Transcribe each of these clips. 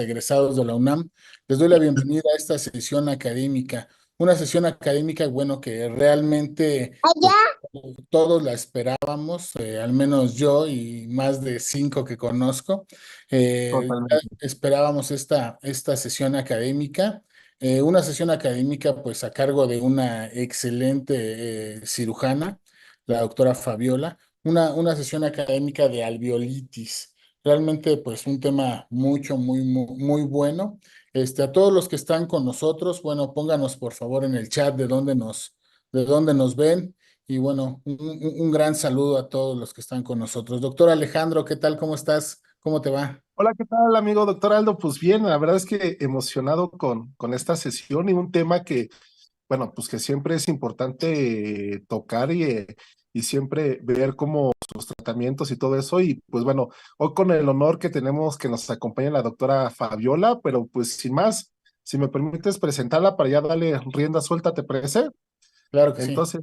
egresados de la UNAM. Les doy la bienvenida a esta sesión académica, una sesión académica, bueno, que realmente pues, todos la esperábamos, al menos yo y más de 5 que conozco. Ya Totalmente. esperábamos esta sesión académica, una sesión académica pues a cargo de una excelente cirujana, la doctora Fabiola, una sesión académica de alveolitis. Realmente, pues, un tema muy bueno. A todos los que están con nosotros, bueno, pónganos por favor en el chat de dónde nos ven. Y bueno, un gran saludo a todos los que están con nosotros. Doctor Alejandro, ¿qué tal? ¿Cómo estás? ¿Cómo te va? Hola, ¿qué tal, amigo doctor Aldo? Pues bien, la verdad es que emocionado con esta sesión y un tema que, bueno, pues que siempre es importante tocar y siempre ver cómo sus tratamientos y todo eso. Y pues bueno, hoy con el honor que tenemos que nos acompañe la doctora Fabiola, pero pues sin más, si me permites presentarla para ya darle rienda suelta, ¿te parece? Claro que sí. Entonces,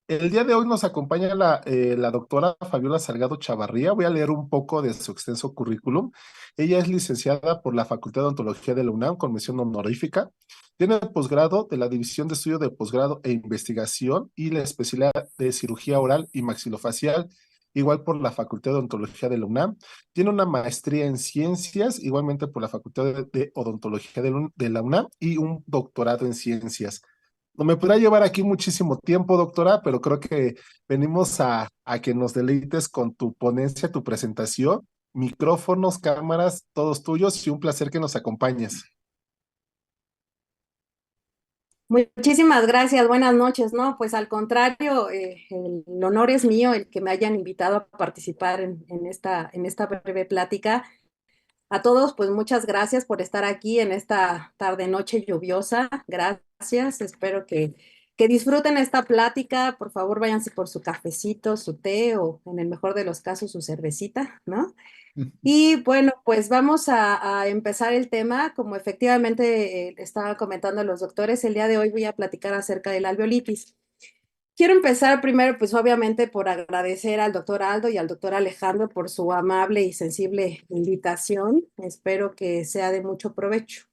el día de hoy nos acompaña la doctora Fabiola Salgado Chavarría. Voy a leer un poco de su extenso currículum. Ella es licenciada por la Facultad de Odontología de la UNAM con mención honorífica. Tiene el posgrado de la División de Estudio de Posgrado e Investigación y la especialidad de Cirugía Oral y Maxilofacial, igual por la Facultad de Odontología de la UNAM. Tiene una maestría en Ciencias, igualmente por la Facultad de Odontología de la UNAM y un doctorado en Ciencias. No me podrá llevar aquí muchísimo tiempo, doctora, pero creo que venimos a que nos deleites con tu ponencia, tu presentación, micrófonos, cámaras, todos tuyos y un placer que nos acompañes. Muchísimas gracias, buenas noches. No, pues al contrario, el honor es mío el que me hayan invitado a participar en esta breve plática. A todos, pues muchas gracias por estar aquí en esta tarde noche lluviosa. Gracias, espero que disfruten esta plática. Por favor, váyanse por su cafecito, su té o en el mejor de los casos su cervecita, ¿no? Y bueno, pues vamos a empezar el tema. Como efectivamente estaban comentando los doctores, el día de hoy voy a platicar acerca de la alveolitis. Quiero empezar primero, pues obviamente por agradecer al doctor Aldo y al doctor Alejandro por su amable y sensible invitación. Espero que sea de mucho provecho.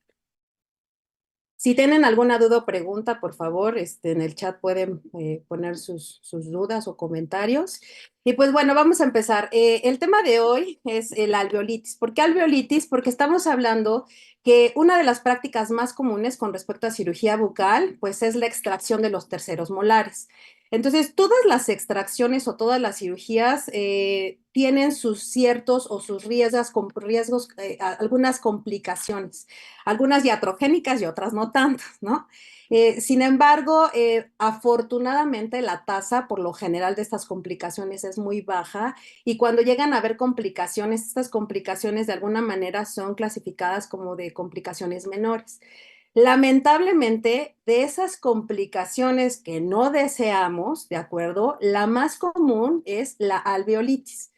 Si tienen alguna duda o pregunta, por favor, en el chat pueden poner sus dudas o comentarios. Y pues bueno, vamos a empezar. El tema de hoy es el alveolitis. ¿Por qué alveolitis? Porque estamos hablando que una de las prácticas más comunes con respecto a cirugía bucal, pues es la extracción de los terceros molares. Entonces, todas las extracciones o todas las cirugías tienen sus ciertos o sus riesgos, algunas complicaciones, algunas iatrogénicas y otras no tantas, ¿no? Sin embargo, afortunadamente la tasa por lo general de estas complicaciones es muy baja y cuando llegan a haber complicaciones, estas complicaciones de alguna manera son clasificadas como de complicaciones menores. Lamentablemente, de esas complicaciones que no deseamos, ¿de acuerdo? La más común es la alveolitis.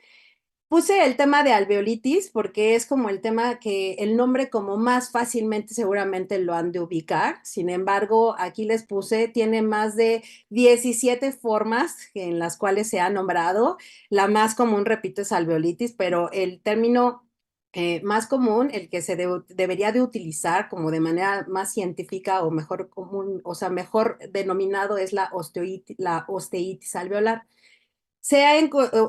Puse el tema de alveolitis porque es como el tema que el nombre como más fácilmente seguramente lo han de ubicar. Sin embargo, aquí les puse, tiene más de 17 formas en las cuales se ha nombrado. La más común, repito, es alveolitis, pero el término más común, el que debería de utilizar como de manera más científica o mejor común, o sea, mejor denominado es la osteitis alveolar.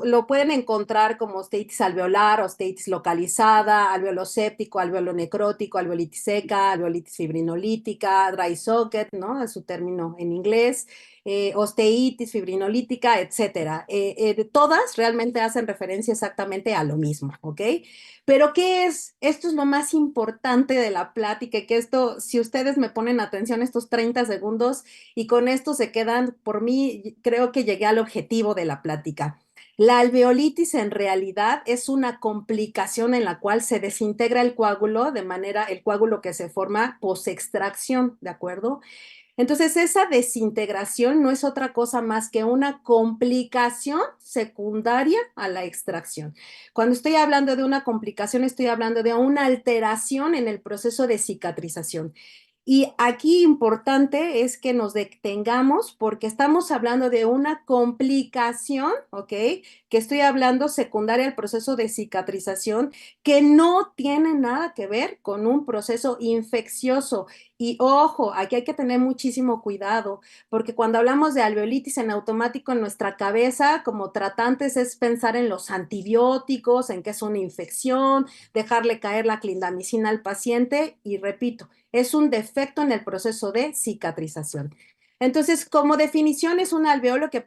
Lo pueden encontrar como osteitis alveolar, osteitis localizada, alveolo séptico, alveolo necrótico, alveolitis seca, alveolitis fibrinolítica, dry socket, ¿no? Es su término en inglés, osteitis fibrinolítica, etcétera. Todas realmente hacen referencia exactamente a lo mismo, ¿ok? Pero ¿qué es? Esto es lo más importante de la plática, que esto, si ustedes me ponen atención estos 30 segundos, y con esto se quedan, por mí, creo que llegué al objetivo de la plática. La alveolitis en realidad es una complicación en la cual se desintegra el coágulo de manera, el coágulo que se forma posextracción, ¿de acuerdo? Entonces, esa desintegración no es otra cosa más que una complicación secundaria a la extracción. Cuando estoy hablando de una complicación, estoy hablando de una alteración en el proceso de cicatrización. Y aquí importante es que nos detengamos porque estamos hablando de una complicación, ¿ok? que estoy hablando secundaria al proceso de cicatrización, que no tiene nada que ver con un proceso infeccioso. Y ojo, aquí hay que tener muchísimo cuidado, porque cuando hablamos de alveolitis en automático en nuestra cabeza, como tratantes, es pensar en los antibióticos, en que es una infección, dejarle caer la clindamicina al paciente, y repito, es un defecto en el proceso de cicatrización. Entonces, como definición, es un alveolo que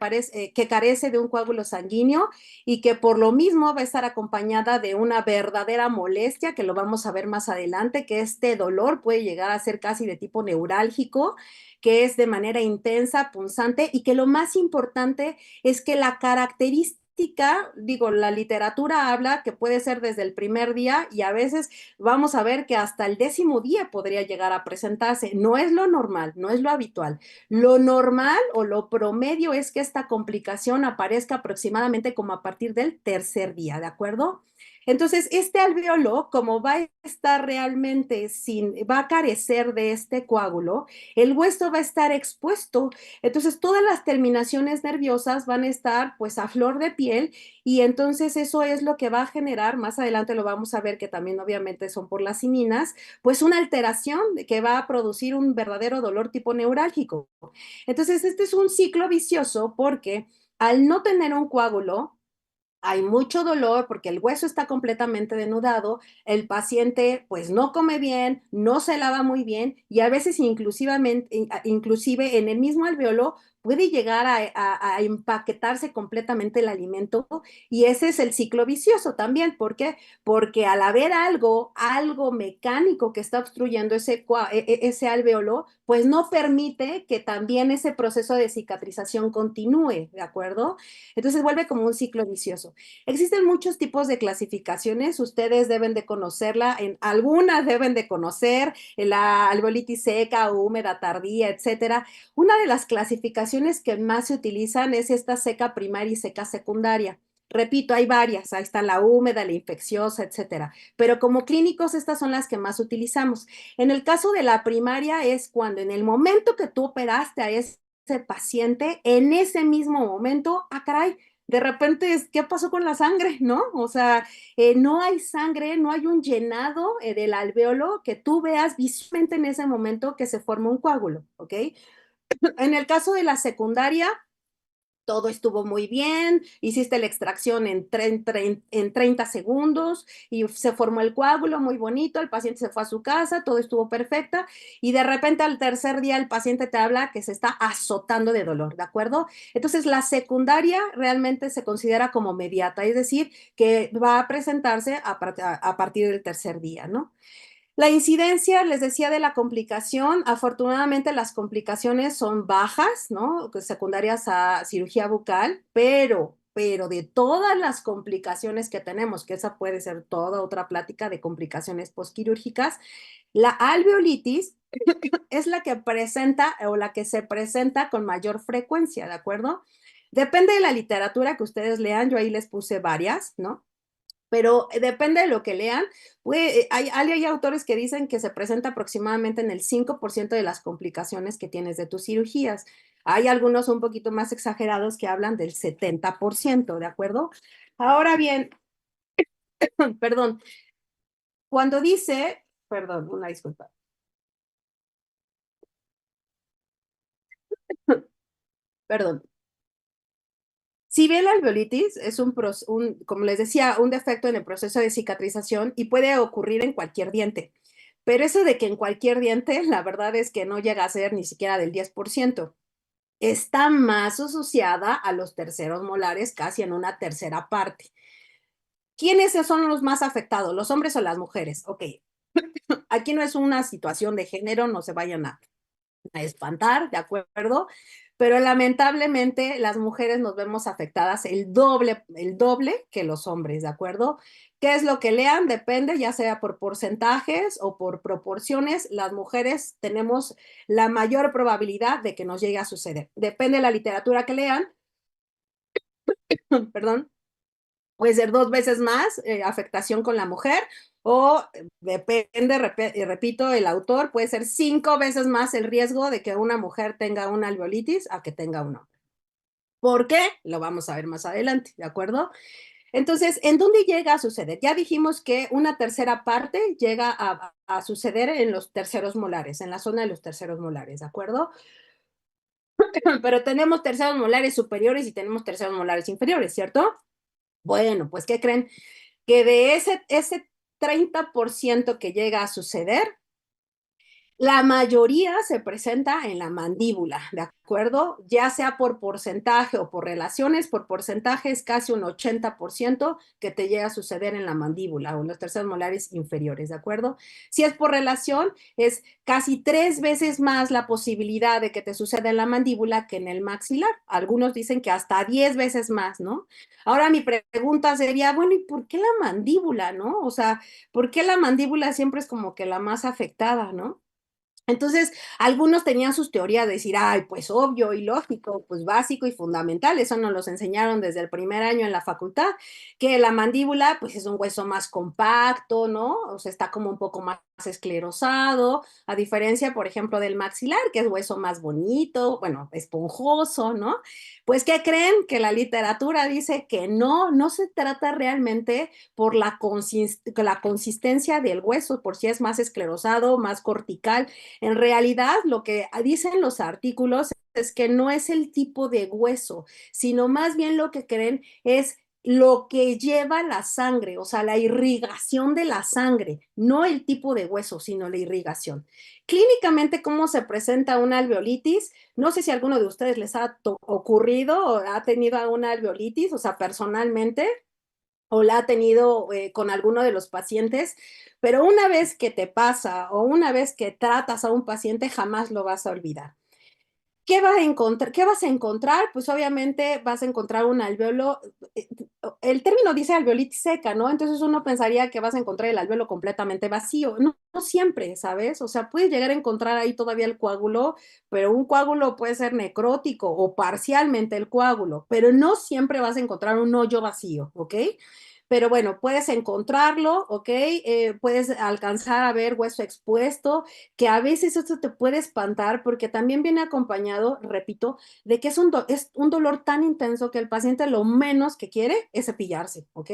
carece de un coágulo sanguíneo y que por lo mismo va a estar acompañada de una verdadera molestia, que lo vamos a ver más adelante, que este dolor puede llegar a ser casi de tipo neurálgico, que es de manera intensa, punzante, y que lo más importante es que la característica, digo, la literatura habla que puede ser desde el primer día y a veces vamos a ver que hasta el 10º día podría llegar a presentarse. No es lo normal, no es lo habitual. Lo normal o lo promedio es que esta complicación aparezca aproximadamente como a partir del 3er día, ¿de acuerdo? Entonces, este alveolo, como va a estar realmente va a carecer de este coágulo, el hueso va a estar expuesto. Entonces, todas las terminaciones nerviosas van a estar pues a flor de piel y entonces eso es lo que va a generar, más adelante lo vamos a ver que también obviamente son por las sininas, pues una alteración que va a producir un verdadero dolor tipo neurálgico. Entonces, este es un ciclo vicioso porque al no tener un coágulo, hay mucho dolor porque el hueso está completamente denudado, el paciente pues no come bien, no se lava muy bien y a veces inclusive en el mismo alveolo puede llegar a empaquetarse completamente el alimento y ese es el ciclo vicioso también. ¿Por qué? Porque al haber algo mecánico que está obstruyendo ese alveolo, pues no permite que también ese proceso de cicatrización continúe, ¿de acuerdo? Entonces vuelve como un ciclo vicioso. Existen muchos tipos de clasificaciones, ustedes deben de conocerla, algunas deben de conocer, la alveolitis seca o húmeda tardía, etcétera. Una de las clasificaciones que más se utilizan es esta seca primaria y seca secundaria. Repito, hay varias, ahí está la húmeda, la infecciosa, etcétera. Pero como clínicos, estas son las que más utilizamos. En el caso de la primaria es cuando en el momento que tú operaste a ese paciente, en ese mismo momento, caray, de repente, ¿qué pasó con la sangre? ¿No? O sea, no hay sangre, no hay un llenado del alveolo que tú veas visualmente en ese momento que se forma un coágulo, ¿ok? En el caso de la secundaria, todo estuvo muy bien, hiciste la extracción en 30 segundos y se formó el coágulo muy bonito, el paciente se fue a su casa, todo estuvo perfecta y de repente al 3er día el paciente te habla que se está azotando de dolor, ¿de acuerdo? Entonces la secundaria realmente se considera como mediata, es decir, que va a presentarse a partir del 3er día, ¿no? La incidencia, les decía, de la complicación, afortunadamente las complicaciones son bajas, ¿no? Secundarias a cirugía bucal, pero de todas las complicaciones que tenemos, que esa puede ser toda otra plática de complicaciones postquirúrgicas, la alveolitis es la que presenta o la que se presenta con mayor frecuencia, ¿de acuerdo? Depende de la literatura que ustedes lean, yo ahí les puse varias, ¿no? Pero depende de lo que lean. Hay autores que dicen que se presenta aproximadamente en el 5% de las complicaciones que tienes de tus cirugías. Hay algunos un poquito más exagerados que hablan del 70%, ¿de acuerdo? Ahora bien, perdón, cuando dice, perdón, una disculpa, perdón. Si bien la alveolitis es como les decía, un defecto en el proceso de cicatrización y puede ocurrir en cualquier diente, pero eso de que en cualquier diente, la verdad es que no llega a ser ni siquiera del 10%. Está más asociada a los terceros molares, casi en una tercera parte. ¿Quiénes son los más afectados, los hombres o las mujeres? Ok, aquí no es una situación de género, no se vayan a espantar, ¿de acuerdo? Pero lamentablemente las mujeres nos vemos afectadas el doble que los hombres, ¿de acuerdo? ¿Qué es lo que lean? Depende, ya sea por porcentajes o por proporciones, las mujeres tenemos la mayor probabilidad de que nos llegue a suceder. Depende de la literatura que lean, perdón, puede ser 2 veces más afectación con la mujer o depende, repito, el autor, puede ser 5 veces más el riesgo de que una mujer tenga una alveolitis a que tenga un hombre. ¿Por qué? Lo vamos a ver más adelante, ¿de acuerdo? Entonces, ¿en dónde llega a suceder? Ya dijimos que una tercera parte llega a suceder en los terceros molares, en la zona de los terceros molares, ¿de acuerdo? Pero tenemos terceros molares superiores y tenemos terceros molares inferiores, ¿cierto? Bueno, pues, ¿qué creen? Que de ese 30% que llega a suceder, la mayoría se presenta en la mandíbula, ¿de acuerdo? Ya sea por porcentaje o por relaciones, por porcentaje es casi un 80% que te llega a suceder en la mandíbula o en los terceros molares inferiores, ¿de acuerdo? Si es por relación, es casi 3 veces más la posibilidad de que te suceda en la mandíbula que en el maxilar. Algunos dicen que hasta 10 veces más, ¿no? Ahora mi pregunta sería, bueno, ¿y por qué la mandíbula, no? O sea, ¿por qué la mandíbula siempre es como que la más afectada, no? Entonces, algunos tenían sus teorías de decir, ay, pues obvio y lógico, pues básico y fundamental, eso nos los enseñaron desde el primer año en la facultad, que la mandíbula, pues es un hueso más compacto, ¿no? O sea, está como un poco más esclerosado, a diferencia, por ejemplo, del maxilar, que es hueso más bonito, bueno, esponjoso, ¿no? Pues, ¿qué creen? Que la literatura dice que no se trata realmente por la consistencia del hueso, por si es más esclerosado, más cortical. En realidad, lo que dicen los artículos es que no es el tipo de hueso, sino más bien lo que creen es lo que lleva la sangre, o sea, la irrigación de la sangre, no el tipo de hueso, sino la irrigación. Clínicamente, ¿cómo se presenta una alveolitis? No sé si a alguno de ustedes les ha ocurrido o ha tenido alguna alveolitis, o sea, personalmente o la ha tenido con alguno de los pacientes, pero una vez que te pasa o una vez que tratas a un paciente, jamás lo vas a olvidar. ¿Qué vas a encontrar? ¿Qué vas a encontrar? Pues obviamente vas a encontrar un alveolo, eh, el término dice alveolitis seca, ¿no? Entonces uno pensaría que vas a encontrar el alveolo completamente vacío. No, no siempre, ¿sabes? O sea, puedes llegar a encontrar ahí todavía el coágulo, pero un coágulo puede ser necrótico o parcialmente el coágulo, pero no siempre vas a encontrar un hoyo vacío, ¿ok? Pero bueno, puedes encontrarlo, ¿ok? Puedes alcanzar a ver hueso expuesto, que a veces esto te puede espantar porque también viene acompañado, repito, de que es un dolor tan intenso que el paciente lo menos que quiere es cepillarse, ¿ok?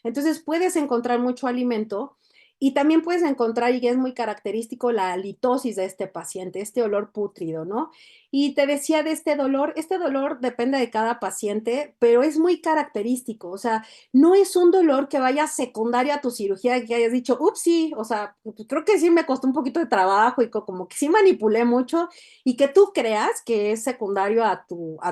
Entonces puedes encontrar mucho alimento y también puedes encontrar, y es muy característico, la halitosis de este paciente, este olor pútrido, ¿no? Y te decía de este dolor depende de cada paciente, pero es muy característico, o sea, no es un dolor que vaya secundario a tu cirugía, que hayas dicho, ups, sí, o sea, pues creo que sí me costó un poquito de trabajo y como que sí manipulé mucho y que tú creas que es secundario a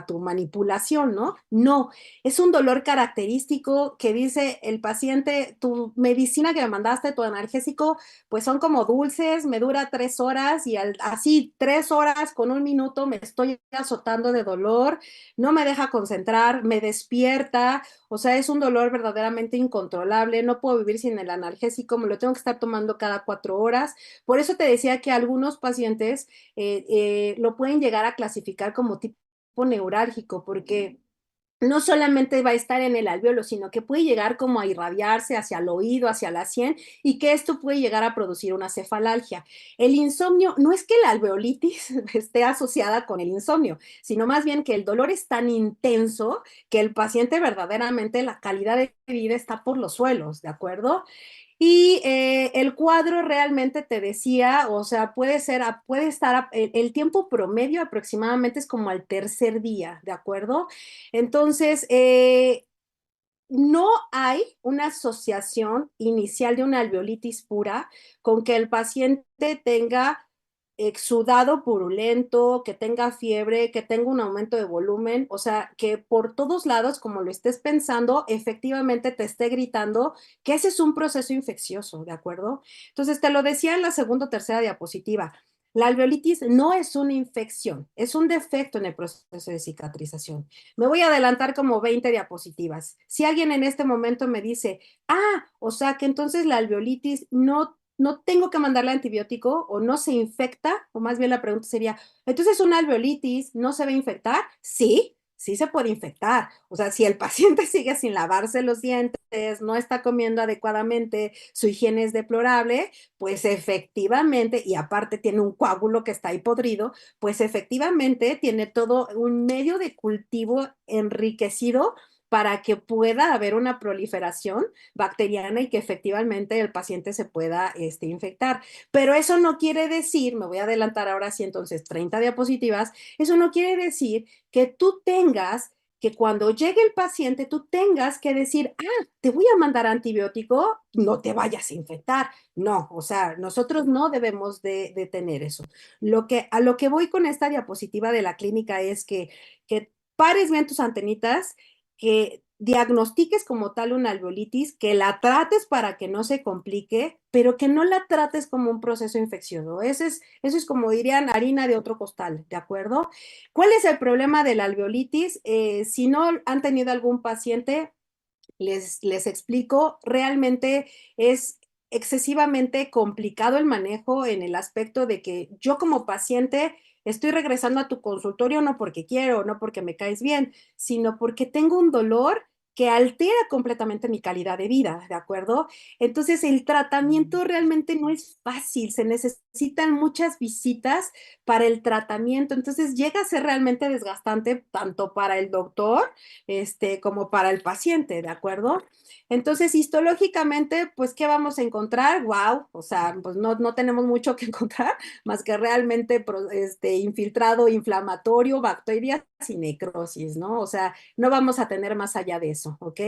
tu manipulación, ¿no? No, es un dolor característico que dice el paciente, tu medicina que me mandaste, tu analgésico, pues son como dulces, me dura 3 horas y así 3 horas con un minuto me estoy azotando de dolor, no me deja concentrar, me despierta, o sea, es un dolor verdaderamente incontrolable, no puedo vivir sin el analgésico, me lo tengo que estar tomando cada 4 horas. Por eso te decía que algunos pacientes lo pueden llegar a clasificar como tipo neurálgico, porque no solamente va a estar en el alveolo, sino que puede llegar como a irradiarse hacia el oído, hacia la sien, y que esto puede llegar a producir una cefalalgia. El insomnio, no es que la alveolitis esté asociada con el insomnio, sino más bien que el dolor es tan intenso que el paciente verdaderamente la calidad de vida está por los suelos, ¿de acuerdo? Y el cuadro realmente te decía, o sea, puede estar, el tiempo promedio aproximadamente es como al tercer día, ¿de acuerdo? Entonces, no hay una asociación inicial de una alveolitis pura con que el paciente tenga exudado purulento, que tenga fiebre, que tenga un aumento de volumen, o sea, que por todos lados, como lo estés pensando, efectivamente te esté gritando que ese es un proceso infeccioso, ¿de acuerdo? Entonces, te lo decía en la segunda o tercera diapositiva. La alveolitis no es una infección, es un defecto en el proceso de cicatrización. Me voy a adelantar como 20 diapositivas. Si alguien en este momento me dice, o sea que entonces la alveolitis no tengo que mandarle antibiótico o no se infecta, o más bien la pregunta sería, entonces una alveolitis no se va a infectar, sí, sí se puede infectar. O sea, si el paciente sigue sin lavarse los dientes, no está comiendo adecuadamente, su higiene es deplorable, pues efectivamente, y aparte tiene un coágulo que está ahí podrido, pues efectivamente tiene todo un medio de cultivo enriquecido para que pueda haber una proliferación bacteriana y que efectivamente el paciente se pueda infectar. Pero eso no quiere decir, me voy a adelantar ahora sí, entonces 30 diapositivas, eso no quiere decir que tú tengas que cuando llegue el paciente tú tengas que decir, te voy a mandar antibiótico, no te vayas a infectar. No, o sea, nosotros no debemos de tener eso. A lo que voy con esta diapositiva de la clínica es que pares bien tus antenitas, que diagnostiques como tal una alveolitis, que la trates para que no se complique, pero que no la trates como un proceso infeccioso. Eso es como dirían harina de otro costal, ¿de acuerdo? ¿Cuál es el problema de la alveolitis? Si no han tenido algún paciente, les explico, realmente es excesivamente complicado el manejo en el aspecto de que yo como paciente estoy regresando a tu consultorio no porque quiero, no porque me caes bien, sino porque tengo un dolor que altera completamente mi calidad de vida, ¿de acuerdo? Entonces el tratamiento realmente no es fácil, se necesitan muchas visitas para el tratamiento, entonces llega a ser realmente desgastante tanto para el doctor como para el paciente, ¿de acuerdo? Entonces, histológicamente, pues, ¿qué vamos a encontrar? Wow, o sea, pues no tenemos mucho que encontrar, más que realmente infiltrado inflamatorio, bacterias y necrosis, ¿no? O sea, no vamos a tener más allá de eso, ¿ok?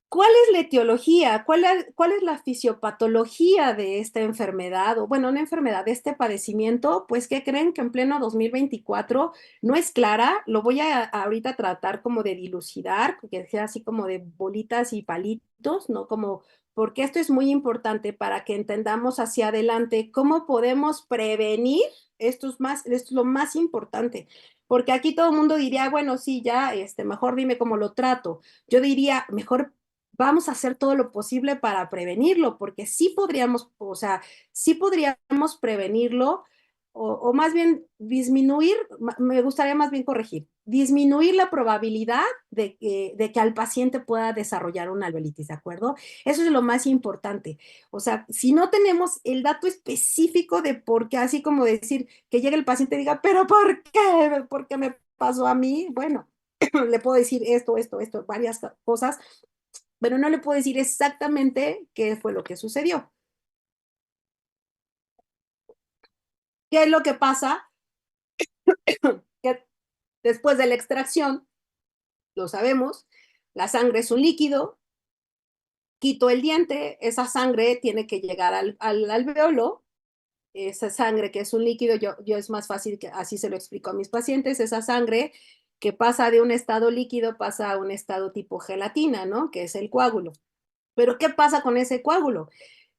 ¿Cuál es la etiología? ¿Cuál es la fisiopatología de esta enfermedad? O bueno, una enfermedad de este padecimiento, pues ¿qué creen? Que en pleno 2024 no es clara. Lo voy a ahorita tratar como de dilucidar, que sea así como de bolitas y palitos, ¿no? Como, porque esto es muy importante para que entendamos hacia adelante cómo podemos prevenir. Esto es lo más importante. Porque aquí todo el mundo diría, bueno, sí, ya, mejor dime cómo lo trato. Yo diría, mejor vamos a hacer todo lo posible para prevenirlo, porque sí podríamos, o sea, sí podríamos prevenirlo, o más bien disminuir, me gustaría más bien corregir, disminuir la probabilidad de que al paciente pueda desarrollar una alveolitis, ¿de acuerdo? Eso es lo más importante. O sea, si no tenemos el dato específico de por qué, así como decir que llegue el paciente y diga, pero ¿por qué? ¿Por qué me pasó a mí? Bueno, le puedo decir esto, varias cosas, pero no le puedo decir exactamente qué fue lo que sucedió. ¿Qué es lo que pasa? Que después de la extracción, lo sabemos, la sangre es un líquido, quito el diente, esa sangre tiene que llegar al alveolo, esa sangre que es un líquido, yo es más fácil que así se lo explico a mis pacientes, esa sangre que pasa de un estado líquido pasa a un estado tipo gelatina, ¿no? Que es el coágulo. Pero ¿qué pasa con ese coágulo?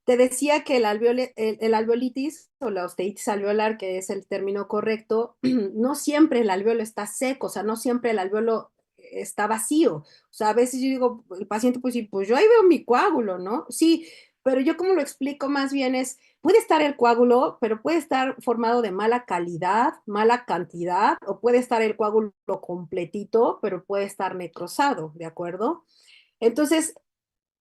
Te decía que el alveolitis o la osteitis alveolar, que es el término correcto, no siempre el alveolo está seco, o sea, no siempre el alveolo está vacío. O sea, a veces yo digo, el paciente pues sí, pues yo ahí veo mi coágulo, ¿no? Sí, pero yo como lo explico más bien es, puede estar el coágulo, pero puede estar formado de mala calidad, mala cantidad, o puede estar el coágulo completito, pero puede estar necrosado, ¿de acuerdo? Entonces,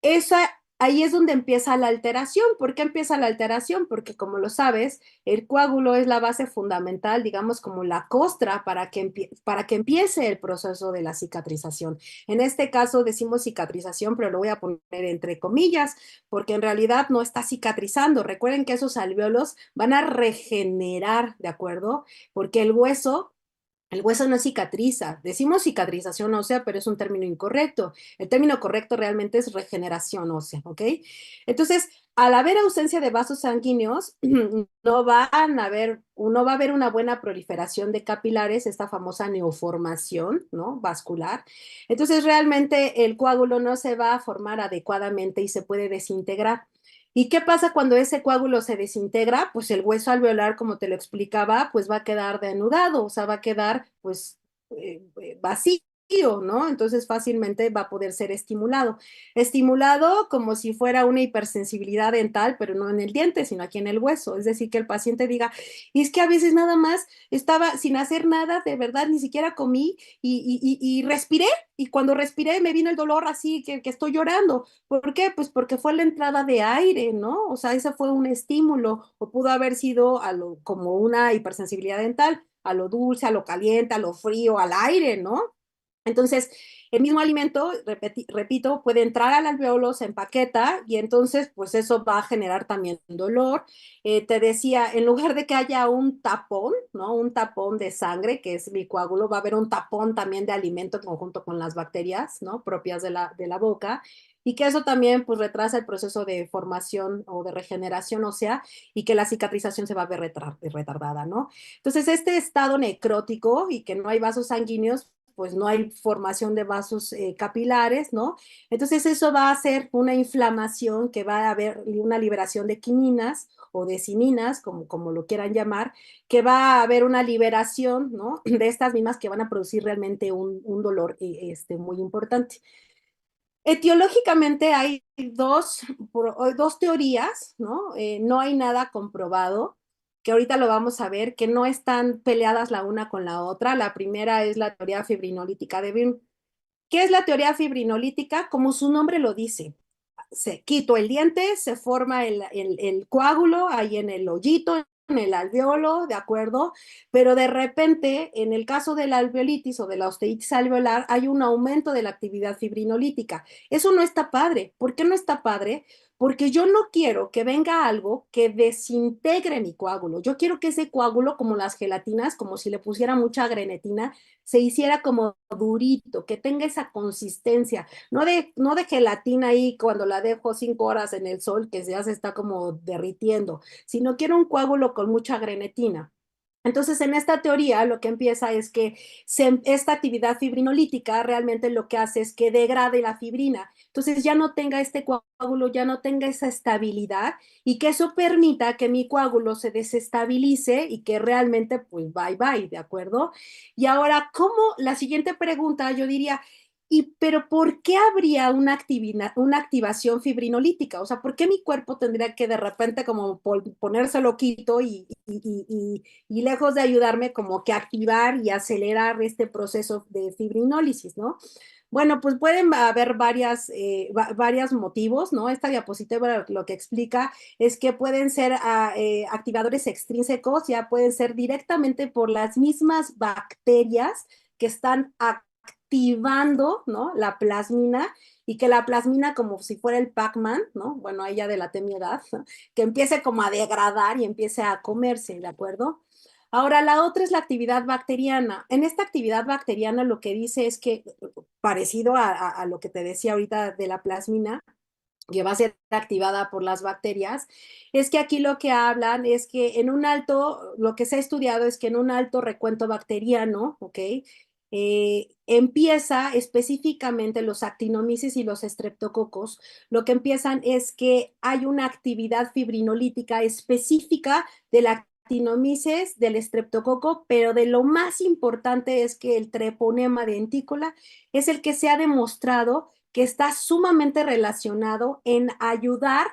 esa, ahí es donde empieza la alteración. ¿Por qué empieza la alteración? Porque como lo sabes, el coágulo es la base fundamental, digamos como la costra para que empiece el proceso de la cicatrización. En este caso decimos cicatrización, pero lo voy a poner entre comillas, porque en realidad no está cicatrizando. Recuerden que esos alvéolos van a regenerar, ¿de acuerdo? Porque el hueso no cicatriza. Decimos cicatrización ósea, pero es un término incorrecto. El término correcto realmente es regeneración ósea, ¿ok? Entonces, al haber ausencia de vasos sanguíneos, no va a haber una buena proliferación de capilares, esta famosa neoformación, ¿no? Vascular. Entonces, realmente el coágulo no se va a formar adecuadamente y se puede desintegrar. ¿Y qué pasa cuando ese coágulo se desintegra? Pues el hueso alveolar, como te lo explicaba, pues va a quedar denudado, o sea, va a quedar pues vacío, ¿no? Entonces fácilmente va a poder ser estimulado. Estimulado como si fuera una hipersensibilidad dental, pero no en el diente, sino aquí en el hueso. Es decir, que el paciente diga, y es que a veces nada más estaba sin hacer nada, de verdad, ni siquiera comí y respiré, y cuando respiré me vino el dolor así que estoy llorando. ¿Por qué? Pues porque fue la entrada de aire, ¿no? O sea, ese fue un estímulo, o pudo haber sido como una hipersensibilidad dental, a lo dulce, a lo caliente, a lo frío, al aire, ¿no? Entonces, el mismo alimento, repito, puede entrar al alveolo, se empaqueta y entonces, pues eso va a generar también dolor. Te decía, en lugar de que haya un tapón, ¿no? Un tapón de sangre, que es mi coágulo, va a haber un tapón también de alimento en conjunto con las bacterias, ¿no? Propias de la boca. Y que eso también, pues, retrasa el proceso de formación o de regeneración ósea y que la cicatrización se va a ver retardada, ¿no? Entonces, este estado necrótico y que no hay vasos sanguíneos, pues no hay formación de vasos capilares, ¿no? Entonces eso va a hacer una inflamación que va a haber una liberación de quininas o de cininas, como lo quieran llamar, que va a haber una liberación, ¿no? De estas mismas que van a producir realmente un dolor muy importante. Etiológicamente hay dos teorías, ¿no? No hay nada comprobado, que ahorita lo vamos a ver, que no están peleadas la una con la otra. La primera es la teoría fibrinolítica de Birn. ¿Qué es la teoría fibrinolítica? Como su nombre lo dice, se quito el diente, se forma el coágulo ahí en el hoyito, en el alveolo, ¿de acuerdo? Pero de repente, en el caso de la alveolitis o de la osteitis alveolar, hay un aumento de la actividad fibrinolítica. Eso no está padre. ¿Por qué no está padre? Porque yo no quiero que venga algo que desintegre mi coágulo. Yo quiero que ese coágulo, como las gelatinas, como si le pusiera mucha grenetina, se hiciera como durito, que tenga esa consistencia, no de gelatina ahí cuando la dejo 5 horas en el sol, que ya se está como derritiendo, sino quiero un coágulo con mucha grenetina. Entonces, en esta teoría, lo que empieza es que esta actividad fibrinolítica realmente lo que hace es que degrade la fibrina. Entonces, ya no tenga este coágulo, ya no tenga esa estabilidad y que eso permita que mi coágulo se desestabilice y que realmente, pues, bye bye, ¿de acuerdo? Y ahora, ¿cómo? La siguiente pregunta, yo diría, pero ¿por qué habría una activación fibrinolítica? O sea, ¿por qué mi cuerpo tendría que de repente como ponerse loquito y lejos de ayudarme como que activar y acelerar este proceso de fibrinólisis, ¿no? Bueno, pues pueden haber varios motivos, ¿no? Esta diapositiva lo que explica es que pueden ser activadores extrínsecos, ya pueden ser directamente por las mismas bacterias que están activando, ¿no? La plasmina y que la plasmina como si fuera el Pac-Man, ¿no? Bueno, ahí ya delaté mi edad, ¿no? Que empiece como a degradar y empiece a comerse, ¿de acuerdo? Ahora, la otra es la actividad bacteriana. En esta actividad bacteriana lo que dice es que, parecido a lo que te decía ahorita de la plasmina, que va a ser activada por las bacterias, es que aquí lo que hablan es que lo que se ha estudiado es que en un alto recuento bacteriano, ¿ok? Empieza específicamente los actinomyces y los estreptococos, lo que empiezan es que hay una actividad fibrinolítica específica de la actinomyces, del estreptococo, pero de lo más importante es que el treponema dentícola es el que se ha demostrado que está sumamente relacionado en ayudar,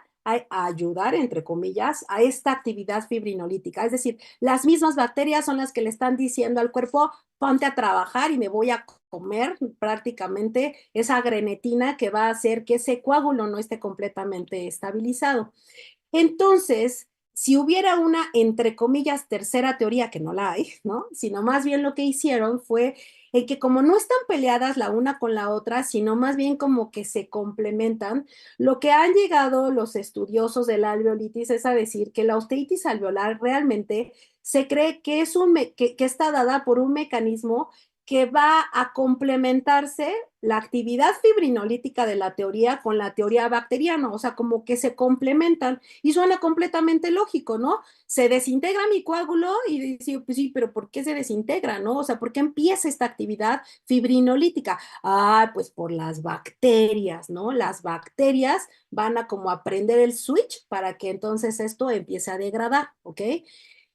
entre comillas, a esta actividad fibrinolítica. Es decir, las mismas bacterias son las que le están diciendo al cuerpo, ponte a trabajar y me voy a comer prácticamente esa grenetina que va a hacer que ese coágulo no esté completamente estabilizado. Entonces, si hubiera una, entre comillas, tercera teoría, que no la hay, ¿no? Sino más bien lo que hicieron fue el que como no están peleadas la una con la otra, sino más bien como que se complementan, lo que han llegado los estudiosos de la alveolitis es a decir que la osteitis alveolar realmente se cree que que está dada por un mecanismo que va a complementarse la actividad fibrinolítica de la teoría con la teoría bacteriana, o sea, como que se complementan y suena completamente lógico, ¿no? Se desintegra mi coágulo y dice, pues sí, pero ¿por qué se desintegra, no? O sea, ¿por qué empieza esta actividad fibrinolítica? Ah, pues por las bacterias, ¿no? Las bacterias van a como aprender el switch para que entonces esto empiece a degradar, ¿ok?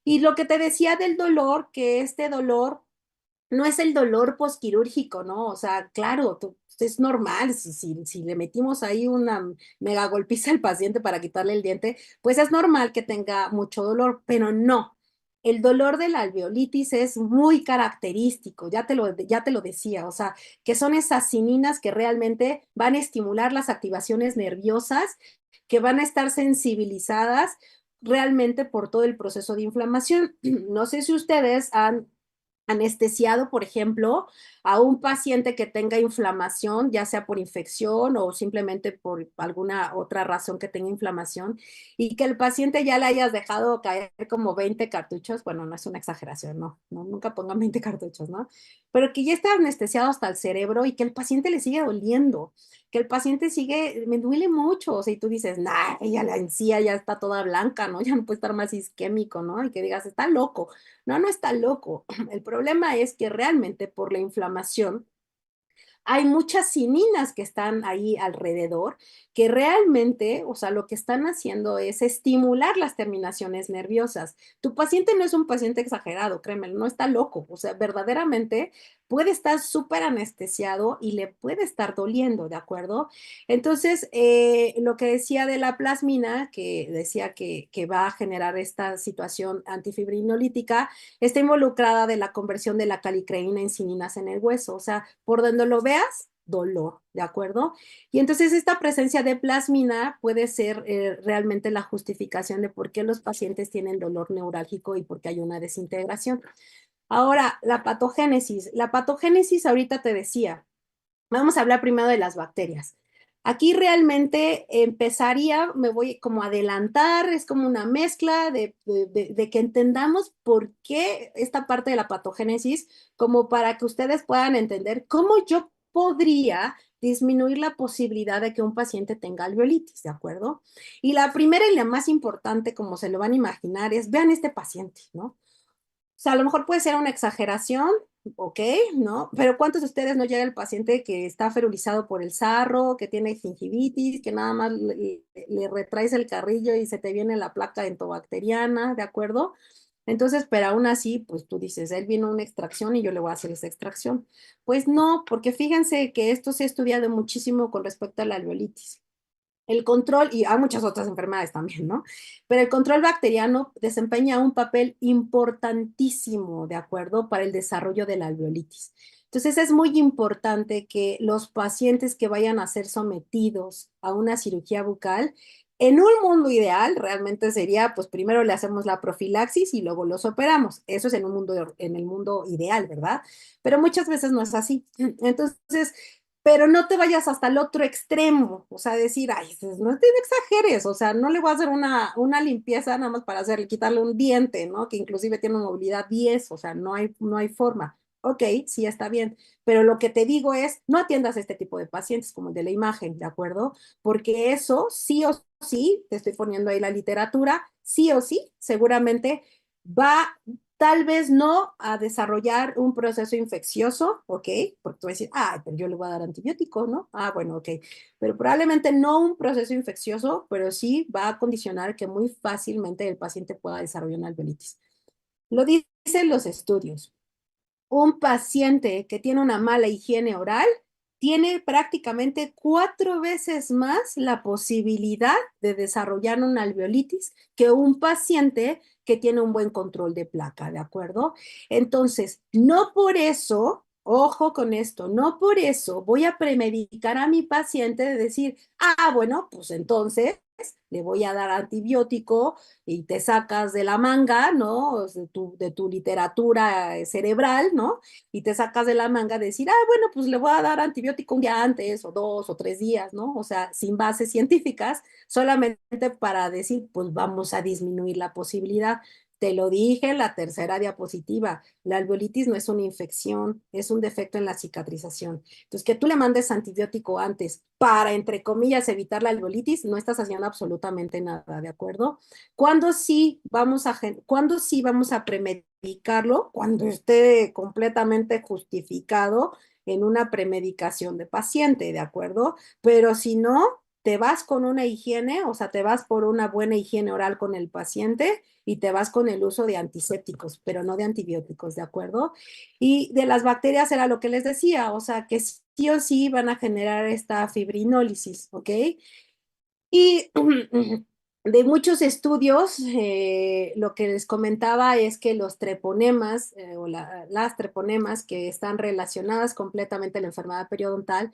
Y lo que te decía del dolor, que este dolor no es el dolor posquirúrgico, ¿no? O sea, claro, es normal, si le metimos ahí una mega golpiza al paciente para quitarle el diente, pues es normal que tenga mucho dolor, pero no. El dolor de la alveolitis es muy característico, ya te lo decía, o sea, que son esas sininas que realmente van a estimular las activaciones nerviosas, que van a estar sensibilizadas realmente por todo el proceso de inflamación. No sé si ustedes han anestesiado, por ejemplo, a un paciente que tenga inflamación, ya sea por infección o simplemente por alguna otra razón que tenga inflamación, y que el paciente ya le hayas dejado caer como 20 cartuchos, bueno, no es una exageración, no, nunca pongan 20 cartuchos, ¿no? Pero que ya está anestesiado hasta el cerebro y que el paciente le sigue doliendo, que el paciente sigue, me duele mucho, o sea, y tú dices, nah, ya la encía ya está toda blanca, ¿no? Ya no puede estar más isquémico, ¿no? Y que digas, está loco. No, no está loco. El problema es que realmente por la inflamación hay muchas sininas que están ahí alrededor, que realmente, o sea, lo que están haciendo es estimular las terminaciones nerviosas. Tu paciente no es un paciente exagerado, créeme, no está loco, o sea, verdaderamente puede estar súper anestesiado y le puede estar doliendo, ¿de acuerdo? Entonces, lo que decía de la plasmina, que decía que va a generar esta situación antifibrinolítica, está involucrada de la conversión de la calicreína en sininas en el hueso, o sea, por donde lo veas, dolor, ¿de acuerdo? Y entonces esta presencia de plasmina puede ser realmente la justificación de por qué los pacientes tienen dolor neurálgico y por qué hay una desintegración. Ahora, la patogénesis. La patogénesis, ahorita te decía, vamos a hablar primero de las bacterias. Aquí realmente empezaría, me voy como a adelantar, es como una mezcla de que entendamos por qué esta parte de la patogénesis, como para que ustedes puedan entender cómo yo podría disminuir la posibilidad de que un paciente tenga alveolitis, ¿de acuerdo? Y la primera y la más importante, como se lo van a imaginar, es vean este paciente, ¿no? O sea, a lo mejor puede ser una exageración, ok, ¿no? Pero ¿cuántos de ustedes no llega el paciente que está ferulizado por el sarro, que tiene gingivitis, que nada más le retraes el carrillo y se te viene la placa entobacteriana, ¿de acuerdo? Entonces, pero aún así, pues tú dices, él vino a una extracción y yo le voy a hacer esa extracción. Pues no, porque fíjense que esto se ha estudiado muchísimo con respecto a la alveolitis. El control, y hay muchas otras enfermedades también, ¿no? Pero el control bacteriano desempeña un papel importantísimo, ¿de acuerdo? Para el desarrollo de la alveolitis. Entonces es muy importante que los pacientes que vayan a ser sometidos a una cirugía bucal, en un mundo ideal, realmente sería, pues primero le hacemos la profilaxis y luego los operamos. Eso es en el mundo ideal, ¿verdad? Pero muchas veces no es así. Entonces, pero no te vayas hasta el otro extremo, o sea, decir, ay, pues, no te exageres, o sea, no le voy a hacer una limpieza nada más para hacerle, quitarle un diente, ¿no? Que inclusive tiene una movilidad 10, o sea, no hay forma. Ok, sí, está bien, pero lo que te digo es, no atiendas a este tipo de pacientes como el de la imagen, ¿de acuerdo? Porque eso sí o sí, te estoy poniendo ahí la literatura, sí o sí, seguramente va tal vez no a desarrollar un proceso infeccioso, ¿ok? Porque tú vas a decir, ah, pero yo le voy a dar antibiótico, ¿no? Ah, bueno, ok. Pero probablemente no un proceso infeccioso, pero sí va a condicionar que muy fácilmente el paciente pueda desarrollar una alveolitis. Lo dicen los estudios. Un paciente que tiene una mala higiene oral tiene prácticamente 4 veces más la posibilidad de desarrollar una alveolitis que un paciente que tiene un buen control de placa, ¿de acuerdo? Entonces, no por eso, ojo con esto, no por eso voy a premedicar a mi paciente de decir, ah, bueno, pues entonces le voy a dar antibiótico y te sacas de la manga, ¿no? De tu literatura cerebral, ¿no? Y te sacas de la manga de decir, ah, bueno, pues le voy a dar antibiótico un día antes o 2 o 3 días, ¿no? O sea, sin bases científicas, solamente para decir, pues vamos a disminuir la posibilidad. Te lo dije en la tercera diapositiva, la alveolitis no es una infección, es un defecto en la cicatrización. Entonces, que tú le mandes antibiótico antes para, entre comillas, evitar la alveolitis, no estás haciendo absolutamente nada, ¿de acuerdo? ¿Cuándo sí vamos a premedicarlo? Cuando esté completamente justificado en una premedicación de paciente, ¿de acuerdo? Pero si no, te vas con una higiene, o sea, te vas por una buena higiene oral con el paciente y te vas con el uso de antisépticos, pero no de antibióticos, ¿de acuerdo? Y de las bacterias era lo que les decía, o sea, que sí o sí van a generar esta fibrinólisis, ¿ok? Y de muchos estudios, lo que les comentaba es que los treponemas las treponemas que están relacionadas completamente a la enfermedad periodontal,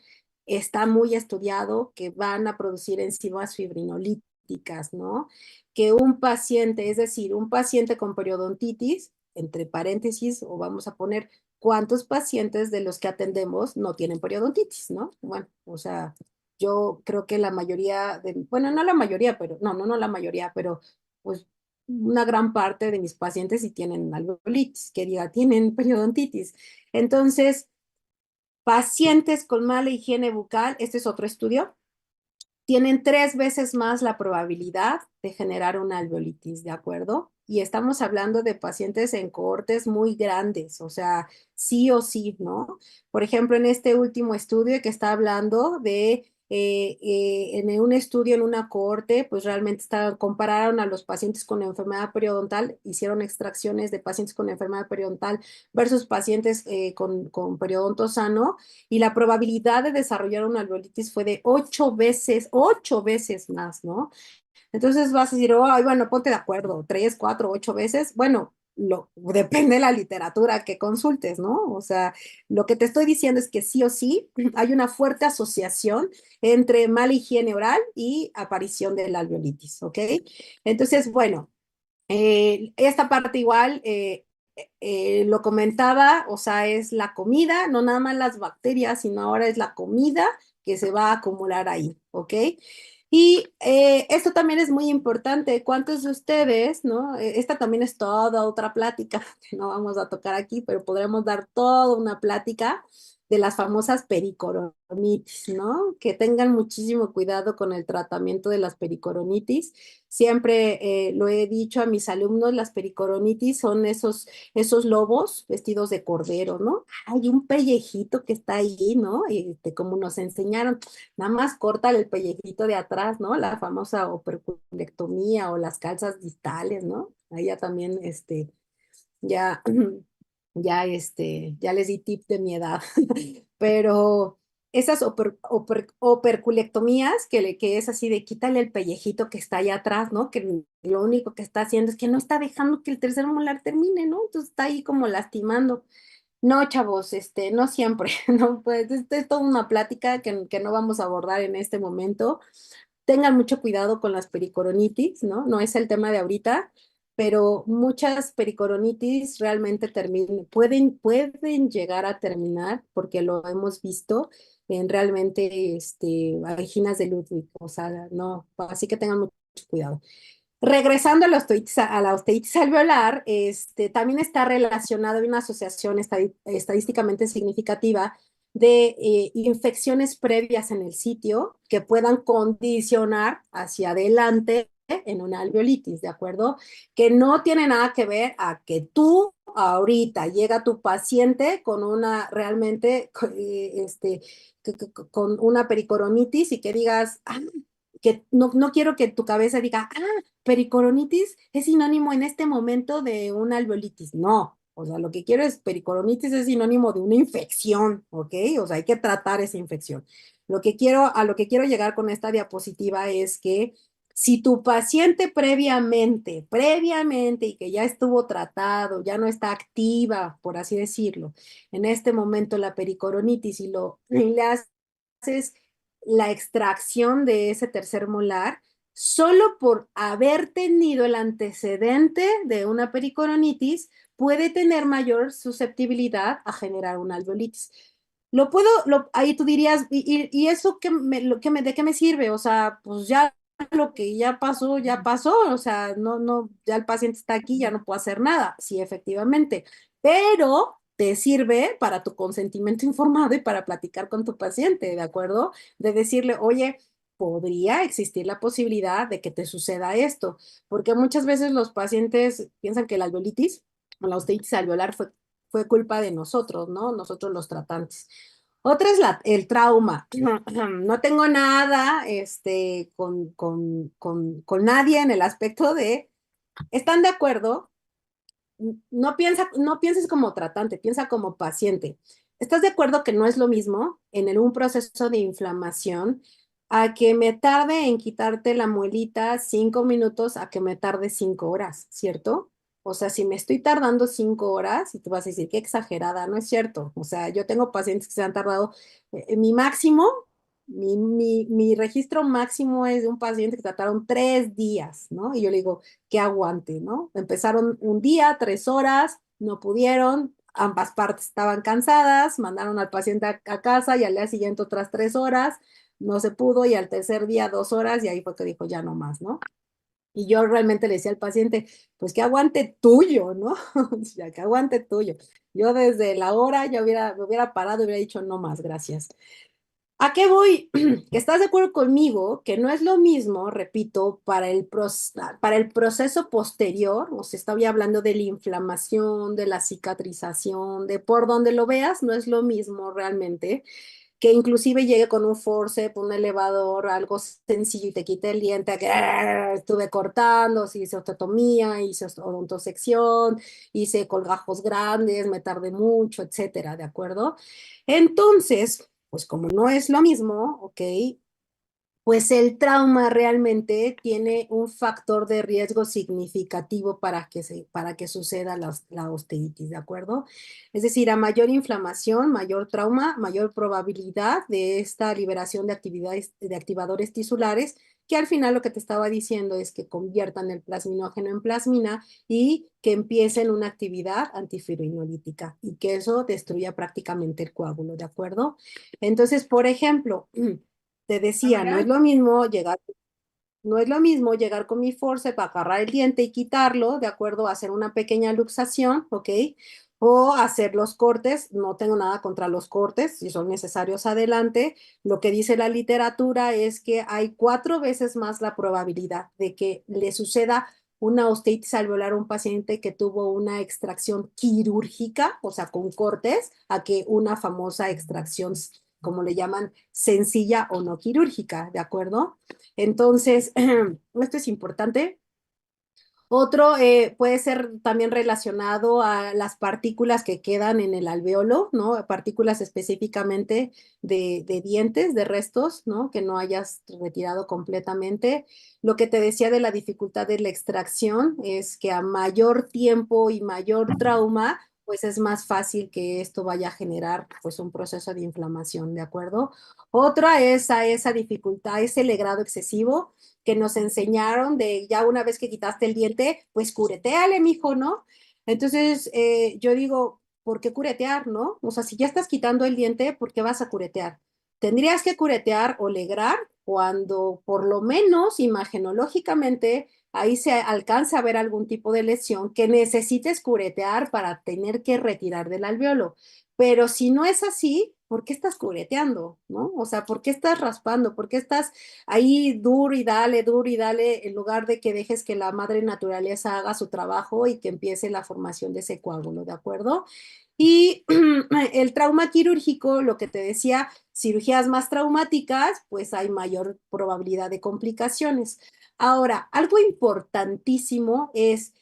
está muy estudiado que van a producir enzimas fibrinolíticas, ¿no? Que un paciente, es decir, un paciente con periodontitis, entre paréntesis, o vamos a poner cuántos pacientes de los que atendemos no tienen periodontitis, ¿no? Bueno, o sea, yo creo que la mayoría bueno, no la mayoría, pero no la mayoría, pero pues una gran parte de mis pacientes sí tienen alveolitis, que diga, tienen periodontitis. Entonces, pacientes con mala higiene bucal, este es otro estudio, tienen 3 veces más la probabilidad de generar una alveolitis, ¿de acuerdo? Y estamos hablando de pacientes en cohortes muy grandes, o sea, sí o sí, ¿no? Por ejemplo, en este último estudio que está hablando de, en un estudio en una cohorte, pues realmente compararon a los pacientes con enfermedad periodontal, hicieron extracciones de pacientes con enfermedad periodontal versus pacientes con periodonto sano, y la probabilidad de desarrollar una alveolitis fue de 8 veces más, ¿no? Entonces vas a decir, oh, ay, bueno, ponte de acuerdo, 3, 4, 8 veces. Bueno, depende de la literatura que consultes, ¿no? O sea, lo que te estoy diciendo es que sí o sí hay una fuerte asociación entre mala higiene oral y aparición de la alveolitis, ¿ok? Entonces, bueno, esta parte igual, lo comentaba, o sea, es la comida, no nada más las bacterias, sino ahora es la comida que se va a acumular ahí, ¿ok? Y esto también es muy importante. ¿Cuántos de ustedes, no? Esta también es toda otra plática que no vamos a tocar aquí, pero podremos dar toda una plática de las famosas pericoronitis, ¿no? Que tengan muchísimo cuidado con el tratamiento de las pericoronitis. Siempre lo he dicho a mis alumnos, las pericoronitis son esos lobos vestidos de cordero, ¿no? Hay un pellejito que está ahí, ¿no? Como nos enseñaron, nada más corta el pellejito de atrás, ¿no? La famosa operculectomía o las calzas distales, ¿no? Ahí ya también, ya, ya les di tip de mi edad, pero esas operculectomías que es así de quítale el pellejito que está allá atrás, ¿no? Que lo único que está haciendo es que no está dejando que el tercer molar termine, ¿no? Entonces está ahí como lastimando. No, chavos, no siempre, ¿no? Pues esto es toda una plática que no vamos a abordar en este momento. Tengan mucho cuidado con las pericoronitis, ¿no? No es el tema de ahorita, pero muchas pericoronitis realmente pueden llegar a terminar, porque lo hemos visto en realmente anginas de Ludwig, o sea, no, así que tengan mucho cuidado. Regresando a la osteitis alveolar, también está relacionado, hay una asociación estadísticamente significativa de infecciones previas en el sitio que puedan condicionar hacia adelante en una alveolitis, ¿de acuerdo? Que no tiene nada que ver a que tú ahorita llega tu paciente con una realmente, con una pericoronitis y que digas, ah, que no quiero que tu cabeza diga, ah, pericoronitis es sinónimo en este momento de una alveolitis. No, o sea, lo que quiero es pericoronitis es sinónimo de una infección, ¿ok? O sea, hay que tratar esa infección. A lo que quiero llegar con esta diapositiva es que si tu paciente previamente, y que ya estuvo tratado, ya no está activa, por así decirlo, en este momento la pericoronitis y le haces la extracción de ese tercer molar, solo por haber tenido el antecedente de una pericoronitis, puede tener mayor susceptibilidad a generar una alveolitis. Ahí tú dirías, ¿y eso de qué me sirve? O sea, pues ya lo que ya pasó, o sea, no, ya el paciente está aquí, ya no puedo hacer nada, sí, efectivamente, pero te sirve para tu consentimiento informado y para platicar con tu paciente, ¿de acuerdo? De decirle, oye, podría existir la posibilidad de que te suceda esto, porque muchas veces los pacientes piensan que la alveolitis o la osteitis alveolar fue culpa de nosotros, ¿no? Nosotros los tratantes. Otra es el trauma. No tengo nada con nadie en el aspecto de, ¿están de acuerdo? No pienses como tratante, piensa como paciente. ¿Estás de acuerdo que no es lo mismo un proceso de inflamación a que me tarde en quitarte la muelita 5 minutos a que me tarde 5 horas, ¿cierto? O sea, si me estoy tardando 5 horas, y tú vas a decir, qué exagerada, no es cierto. O sea, yo tengo pacientes que se han tardado, mi máximo, mi registro máximo es de un paciente que trataron 3 días, ¿no? Y yo le digo, que aguante, ¿no? Empezaron un día, 3 horas, no pudieron, ambas partes estaban cansadas, mandaron al paciente a casa y al día siguiente otras 3 horas, no se pudo y al tercer día 2 horas y ahí fue que dijo ya no más, ¿no? Y yo realmente le decía al paciente, pues que aguante tuyo, ¿no? Ya que aguante tuyo. Yo desde la hora ya me hubiera parado y hubiera dicho no más, gracias. ¿A qué voy? Que estás de acuerdo conmigo que no es lo mismo, repito, para el proceso posterior, o sea, estaba hablando de la inflamación, de la cicatrización, de por donde lo veas, no es lo mismo realmente, que inclusive llegue con un forceps, un elevador, algo sencillo y te quite el diente, a que estuve cortando, sí, hice osteotomía, hice odontosección, hice colgajos grandes, me tardé mucho, etcétera, ¿de acuerdo? Entonces, pues como no es lo mismo, ¿ok? Pues el trauma realmente tiene un factor de riesgo significativo para que suceda la osteitis, ¿de acuerdo? Es decir, a mayor inflamación, mayor trauma, mayor probabilidad de esta liberación de activadores tisulares, que al final lo que te estaba diciendo es que conviertan el plasminógeno en plasmina y que empiecen una actividad antifibrinolytica y que eso destruya prácticamente el coágulo, ¿de acuerdo? Entonces, por ejemplo, te decía, no es lo mismo llegar con mi forceps para agarrar el diente y quitarlo, de acuerdo, a hacer una pequeña luxación, ¿ok? O hacer los cortes, no tengo nada contra los cortes, si son necesarios adelante. Lo que dice la literatura es que hay 4 veces más la probabilidad de que le suceda una osteitis alveolar a un paciente que tuvo una extracción quirúrgica, o sea, con cortes, a que una famosa extracción, como le llaman, sencilla o no quirúrgica, ¿de acuerdo? Entonces, esto es importante. Otro puede ser también relacionado a las partículas que quedan en el alveolo, ¿no? Partículas específicamente de dientes, de restos, ¿no? Que no hayas retirado completamente. Lo que te decía de la dificultad de la extracción es que a mayor tiempo y mayor trauma, pues es más fácil que esto vaya a generar pues un proceso de inflamación, ¿de acuerdo? Otra es a esa dificultad, ese legrado excesivo que nos enseñaron de ya una vez que quitaste el diente, pues cureteale, mijo, ¿no? Entonces, yo digo, ¿por qué curetear, no? O sea, si ya estás quitando el diente, ¿por qué vas a curetear? Tendrías que curetear o legrar cuando por lo menos imagenológicamente ahí se alcanza a ver algún tipo de lesión que necesites curetear para tener que retirar del alveolo. Pero si no es así, ¿por qué estás cureteando, no? O sea, ¿por qué estás raspando? ¿Por qué estás ahí duro y dale, en lugar de que dejes que la madre naturaleza haga su trabajo y que empiece la formación de ese coágulo, ¿de acuerdo? Y el trauma quirúrgico, lo que te decía, cirugías más traumáticas, pues hay mayor probabilidad de complicaciones. Ahora, algo importantísimo es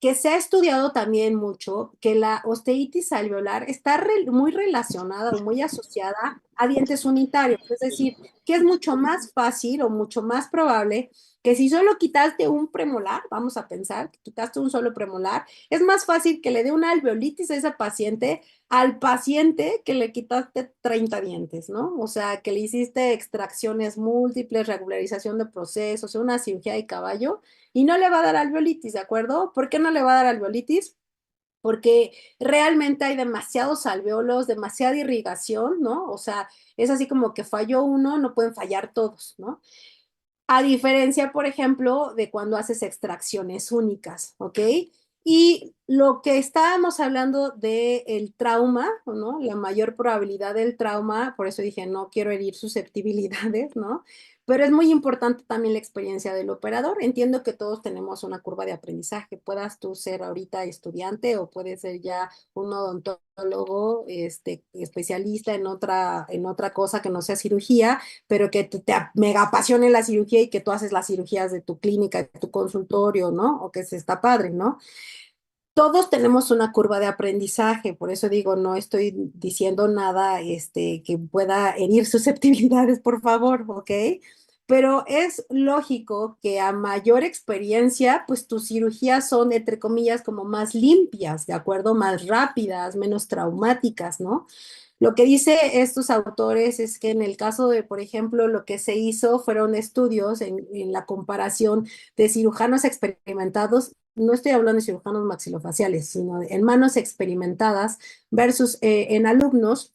que se ha estudiado también mucho que la osteitis alveolar está muy relacionada o muy asociada a dientes unitarios, es decir, que es mucho más fácil o mucho más probable que si solo quitaste un premolar, vamos a pensar que quitaste un solo premolar, es más fácil que le dé una alveolitis a ese paciente al paciente que le quitaste 30 dientes, ¿no? O sea, que le hiciste extracciones múltiples, regularización de procesos, una cirugía de caballo y no le va a dar alveolitis, ¿de acuerdo? ¿Por qué no le va a dar alveolitis? Porque realmente hay demasiados alveolos, demasiada irrigación, ¿no? O sea, es así como que falló uno, no pueden fallar todos, ¿no? A diferencia, por ejemplo, de cuando haces extracciones únicas, ¿ok? Y lo que estábamos hablando del trauma, ¿no? La mayor probabilidad del trauma, por eso dije, no quiero herir susceptibilidades, ¿no? pero es muy importante también la experiencia del operador. Entiendo que todos tenemos una curva de aprendizaje, puedas tú ser ahorita estudiante o puedes ser ya un odontólogo, especialista en otra cosa que no sea cirugía, pero que te mega apasione la cirugía y que tú haces las cirugías de tu clínica, de tu consultorio, ¿no? O que se está padre, ¿no? Todos tenemos una curva de aprendizaje, por eso digo, no estoy diciendo nada que pueda herir susceptibilidades, por favor, ¿ok? Pero es lógico que a mayor experiencia, pues tus cirugías son, entre comillas, como más limpias, ¿de acuerdo? Más rápidas, menos traumáticas, ¿no? Lo que dice estos autores es que en el caso de, por ejemplo, lo que se hizo fueron estudios en la comparación de cirujanos experimentados, no estoy hablando de cirujanos maxilofaciales, sino en manos experimentadas versus en alumnos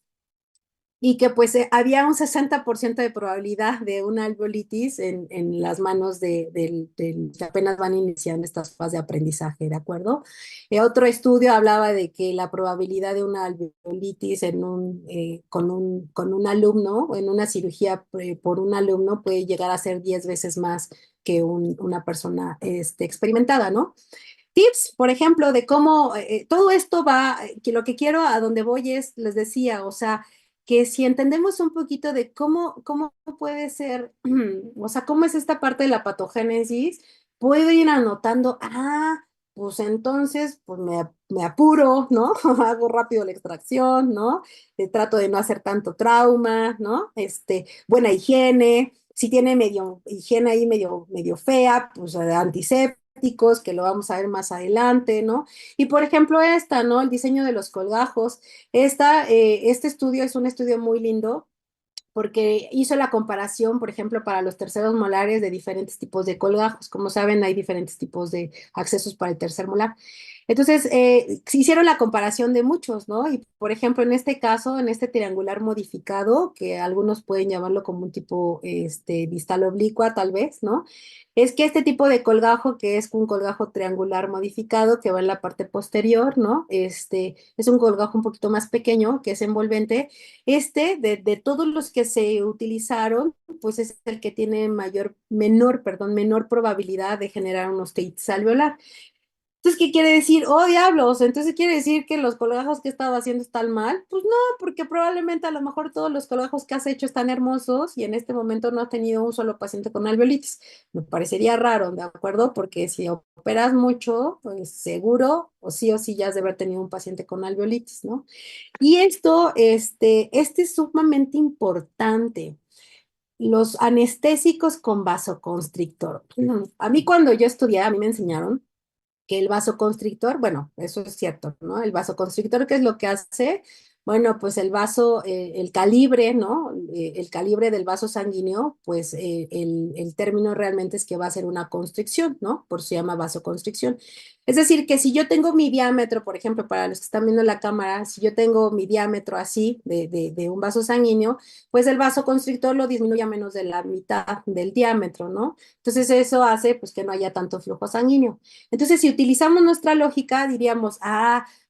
y que pues había un 60% de probabilidad de una alveolitis en las manos del que apenas van iniciando estas fases de aprendizaje, ¿de acuerdo? Otro estudio hablaba de que la probabilidad de una alveolitis con un alumno, en una cirugía por un alumno, puede llegar a ser 10 veces más que una persona experimentada, ¿no? Tips, por ejemplo, de cómo todo esto va, que lo que quiero a donde voy es, les decía, o sea, que si entendemos un poquito de cómo puede ser, o sea, cómo es esta parte de la patogénesis, puedo ir anotando, pues entonces, pues me apuro, ¿no? Hago rápido la extracción, ¿no? Trato de no hacer tanto trauma, ¿no? Buena higiene, si tiene medio higiene ahí medio fea, pues antisépticos, que lo vamos a ver más adelante, ¿no? Y por ejemplo esta, ¿no? El diseño de los colgajos. Este estudio es un estudio muy lindo porque hizo la comparación, por ejemplo, para los terceros molares de diferentes tipos de colgajos. Como saben, hay diferentes tipos de accesos para el tercer molar. Entonces, hicieron la comparación de muchos, ¿no? Y, por ejemplo, en este caso, en este triangular modificado, que algunos pueden llamarlo como un tipo distal oblicua, tal vez, ¿no? Es que este tipo de colgajo, que es un colgajo triangular modificado, que va en la parte posterior, ¿no? Es un colgajo un poquito más pequeño, que es envolvente. De todos los que se utilizaron, pues es el que tiene menor probabilidad de generar un osteoitis alveolar. Entonces, ¿qué quiere decir? Oh, diablos, entonces quiere decir que los colgajos que he estado haciendo están mal. Pues no, porque probablemente a lo mejor todos los colgajos que has hecho están hermosos y en este momento no has tenido un solo paciente con alveolitis. Me parecería raro, ¿de acuerdo? Porque si operas mucho, pues seguro o sí ya has de haber tenido un paciente con alveolitis, ¿no? Y este es sumamente importante. Los anestésicos con vasoconstrictor. A mí cuando yo estudié, a mí me enseñaron que el vasoconstrictor, bueno, eso es cierto, ¿no? El vasoconstrictor, ¿qué es lo que hace? Bueno, pues el vaso, el calibre, ¿no? El calibre del vaso sanguíneo, pues el término realmente es que va a ser una constricción, ¿no? Por eso se llama vasoconstricción. Es decir, que si yo tengo mi diámetro, por ejemplo, para los que están viendo la cámara, si yo tengo mi diámetro así de un vaso sanguíneo, pues el vasoconstrictor lo disminuye a menos de la mitad del diámetro, ¿no? Entonces eso hace pues que no haya tanto flujo sanguíneo. Entonces, si utilizamos nuestra lógica, diríamos,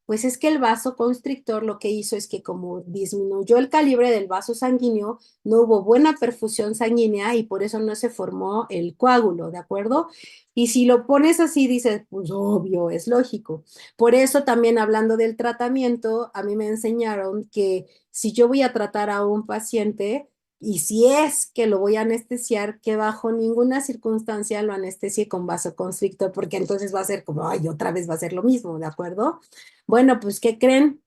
pues es que el vaso constrictor lo que hizo es que como disminuyó el calibre del vaso sanguíneo, no hubo buena perfusión sanguínea y por eso no se formó el coágulo, ¿de acuerdo? Y si lo pones así, dices, pues obvio, es lógico. Por eso también hablando del tratamiento, a mí me enseñaron que si yo voy a tratar a un paciente, y si es que lo voy a anestesiar, que bajo ninguna circunstancia lo anestesie con vasoconstrictor, porque entonces va a ser como, ay, otra vez va a ser lo mismo, ¿de acuerdo? Bueno, pues, ¿qué creen?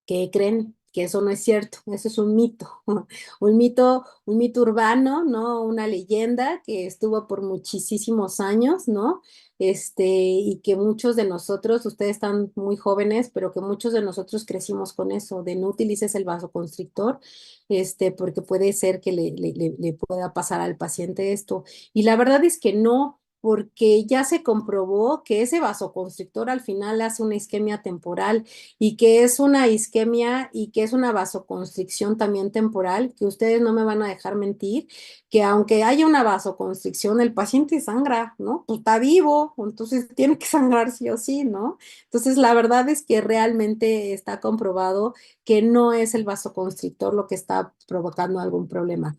¿Qué creen? Que eso no es cierto, eso es un mito, un mito urbano, ¿no? Una leyenda que estuvo por muchísimos años, ¿no? Y que muchos de nosotros, ustedes están muy jóvenes, pero que muchos de nosotros crecimos con eso, de no utilices el vasoconstrictor, porque puede ser que le pueda pasar al paciente esto. Y la verdad es que no, porque ya se comprobó que ese vasoconstrictor al final hace una isquemia temporal y que es una isquemia y que es una vasoconstricción también temporal, que ustedes no me van a dejar mentir, que aunque haya una vasoconstricción, el paciente sangra, ¿no? Pues está vivo, entonces tiene que sangrar sí o sí, ¿no? Entonces, la verdad es que realmente está comprobado que no es el vasoconstrictor lo que está provocando algún problema.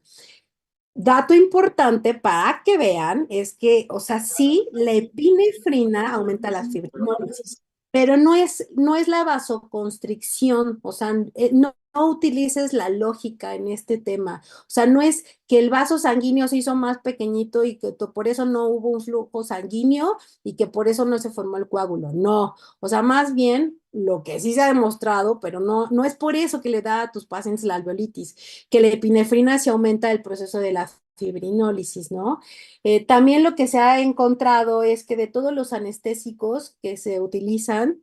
Dato importante para que vean es que, o sea, sí, la epinefrina aumenta la fibrinólisis, pero no es la vasoconstricción, o sea, no utilices la lógica en este tema. O sea, no es que el vaso sanguíneo se hizo más pequeñito y que por eso no hubo un flujo sanguíneo y que por eso no se formó el coágulo. No, o sea, más bien lo que sí se ha demostrado, pero no es por eso que le da a tus pacientes la alveolitis, que la epinefrina se aumenta el proceso de la fibrinólisis, ¿no? También lo que se ha encontrado es que de todos los anestésicos que se utilizan,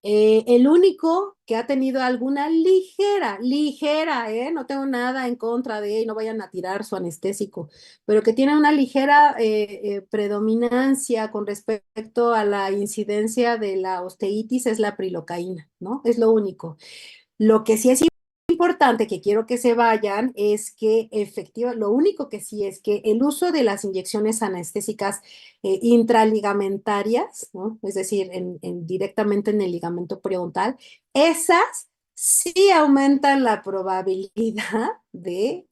el único que ha tenido alguna ligera, no tengo nada en contra de, no vayan a tirar su anestésico, pero que tiene una ligera predominancia con respecto a la incidencia de la osteitis es la prilocaína, ¿no? Es lo único. Lo que sí es importante que quiero que se vayan es que efectivamente, lo único que sí es que el uso de las inyecciones anestésicas intraligamentarias, ¿no? Es decir, directamente en el ligamento periodontal, esas sí aumentan la probabilidad de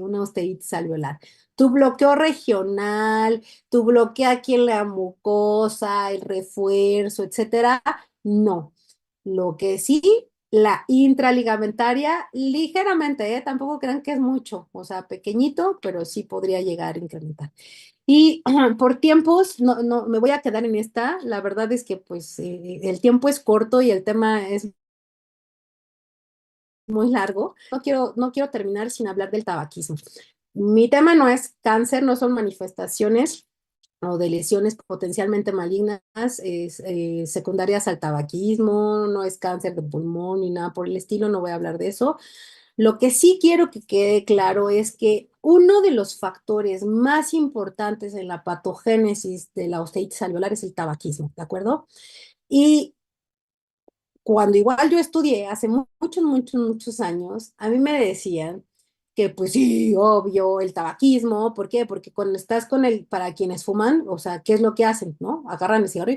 una osteitis alveolar. Tu bloqueo regional, tu bloqueo aquí en la mucosa, el refuerzo, etcétera, no. Lo que sí, la intraligamentaria, ligeramente, tampoco crean que es mucho, o sea, pequeñito, pero sí podría llegar a incrementar. Y por tiempos, no, me voy a quedar en esta. La verdad es que pues el tiempo es corto y el tema es muy largo. No quiero terminar sin hablar del tabaquismo. Mi tema no es cáncer, no son manifestaciones o de lesiones potencialmente malignas secundarias al tabaquismo, no es cáncer de pulmón ni nada por el estilo, no voy a hablar de eso. Lo que sí quiero que quede claro es que uno de los factores más importantes en la patogénesis de la osteitis alveolar es el tabaquismo, ¿de acuerdo? Y cuando igual yo estudié hace muchos años, a mí me decían que pues sí, obvio, el tabaquismo, ¿por qué? Porque cuando estás para quienes fuman, o sea, ¿qué es lo que hacen, no? Agarran el cigarro y,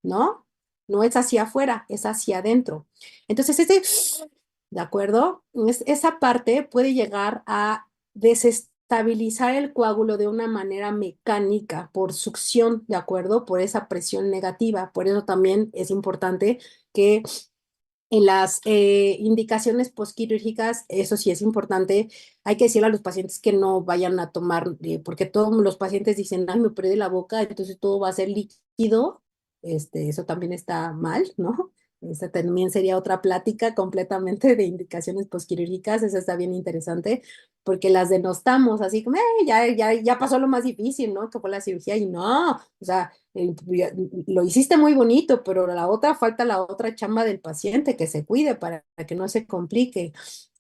¿no? No es hacia afuera, es hacia adentro. Entonces, ¿de acuerdo? Esa parte puede llegar a desestabilizar el coágulo de una manera mecánica, por succión, ¿de acuerdo? Por esa presión negativa. Por eso también es importante que en las indicaciones postquirúrgicas, eso sí es importante, hay que decirle a los pacientes que no vayan a tomar, porque todos los pacientes dicen, ay, me operé de la boca, entonces todo va a ser líquido, eso también está mal, ¿no? Esa también sería otra plática completamente de indicaciones postquirúrgicas, esa está bien interesante, porque las denostamos así como, ya pasó lo más difícil, ¿no? Que fue la cirugía, y no, o sea, lo hiciste muy bonito, pero falta la otra chamba del paciente, que se cuide para que no se complique.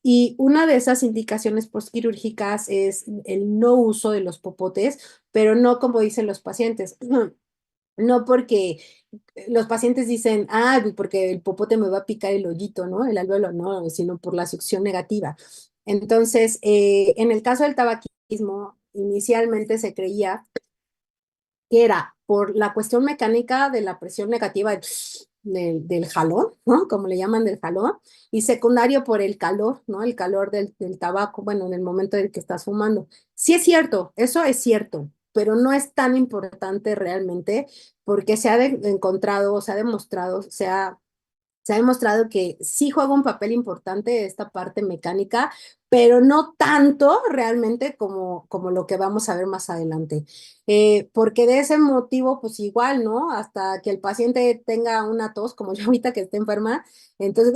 Y una de esas indicaciones postquirúrgicas es el no uso de los popotes, pero no como dicen los pacientes. No porque los pacientes dicen, porque el popote me va a picar el hoyito, ¿no? El alvéolo, no, sino por la succión negativa. Entonces, en el caso del tabaquismo, inicialmente se creía que era por la cuestión mecánica de la presión negativa del jalón, ¿no? Como le llaman del jalón, y secundario por el calor, ¿no? El calor del tabaco, bueno, en el momento en el que estás fumando. Sí es cierto, eso es cierto, pero no es tan importante realmente porque se ha encontrado, se ha demostrado, se ha demostrado que sí juega un papel importante esta parte mecánica, pero no tanto realmente como lo que vamos a ver más adelante. Porque de ese motivo, pues igual, ¿no? Hasta que el paciente tenga una tos, como yo ahorita que esté enferma, entonces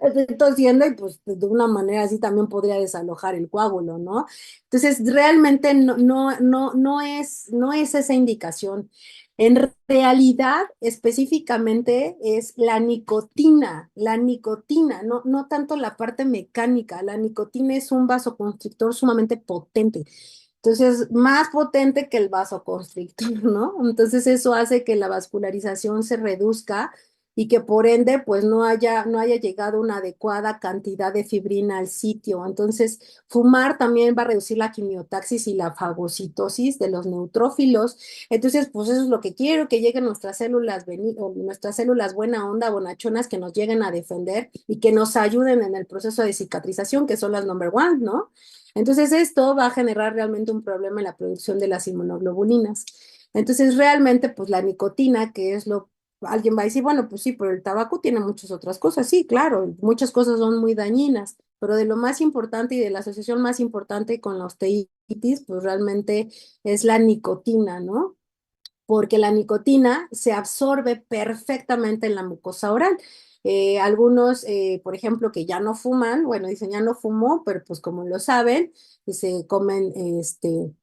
estoy tosiendo y pues de una manera así también podría desalojar el coágulo, ¿no? Entonces, realmente no es esa indicación. En realidad, específicamente es la nicotina, no tanto la parte mecánica. La nicotina es un vasoconstrictor sumamente potente. Entonces, más potente que el vasoconstrictor, ¿no? Entonces, eso hace que la vascularización se reduzca y que por ende pues no haya llegado una adecuada cantidad de fibrina al sitio. Entonces, fumar también va a reducir la quimiotaxis y la fagocitosis de los neutrófilos. Entonces, pues eso es lo que quiero, que lleguen nuestras células buena onda, bonachonas, que nos lleguen a defender y que nos ayuden en el proceso de cicatrización, que son las number one, ¿no? Entonces, esto va a generar realmente un problema en la producción de las inmunoglobulinas. Entonces, realmente, pues la nicotina, que es lo alguien va a decir, bueno, pues sí, pero el tabaco tiene muchas otras cosas. Sí, claro, muchas cosas son muy dañinas, pero de lo más importante y de la asociación más importante con la osteitis, pues realmente es la nicotina, ¿no? Porque la nicotina se absorbe perfectamente en la mucosa oral. Algunos, por ejemplo, que ya no fuman, bueno, dicen ya no fumo, pero pues como lo saben, se comen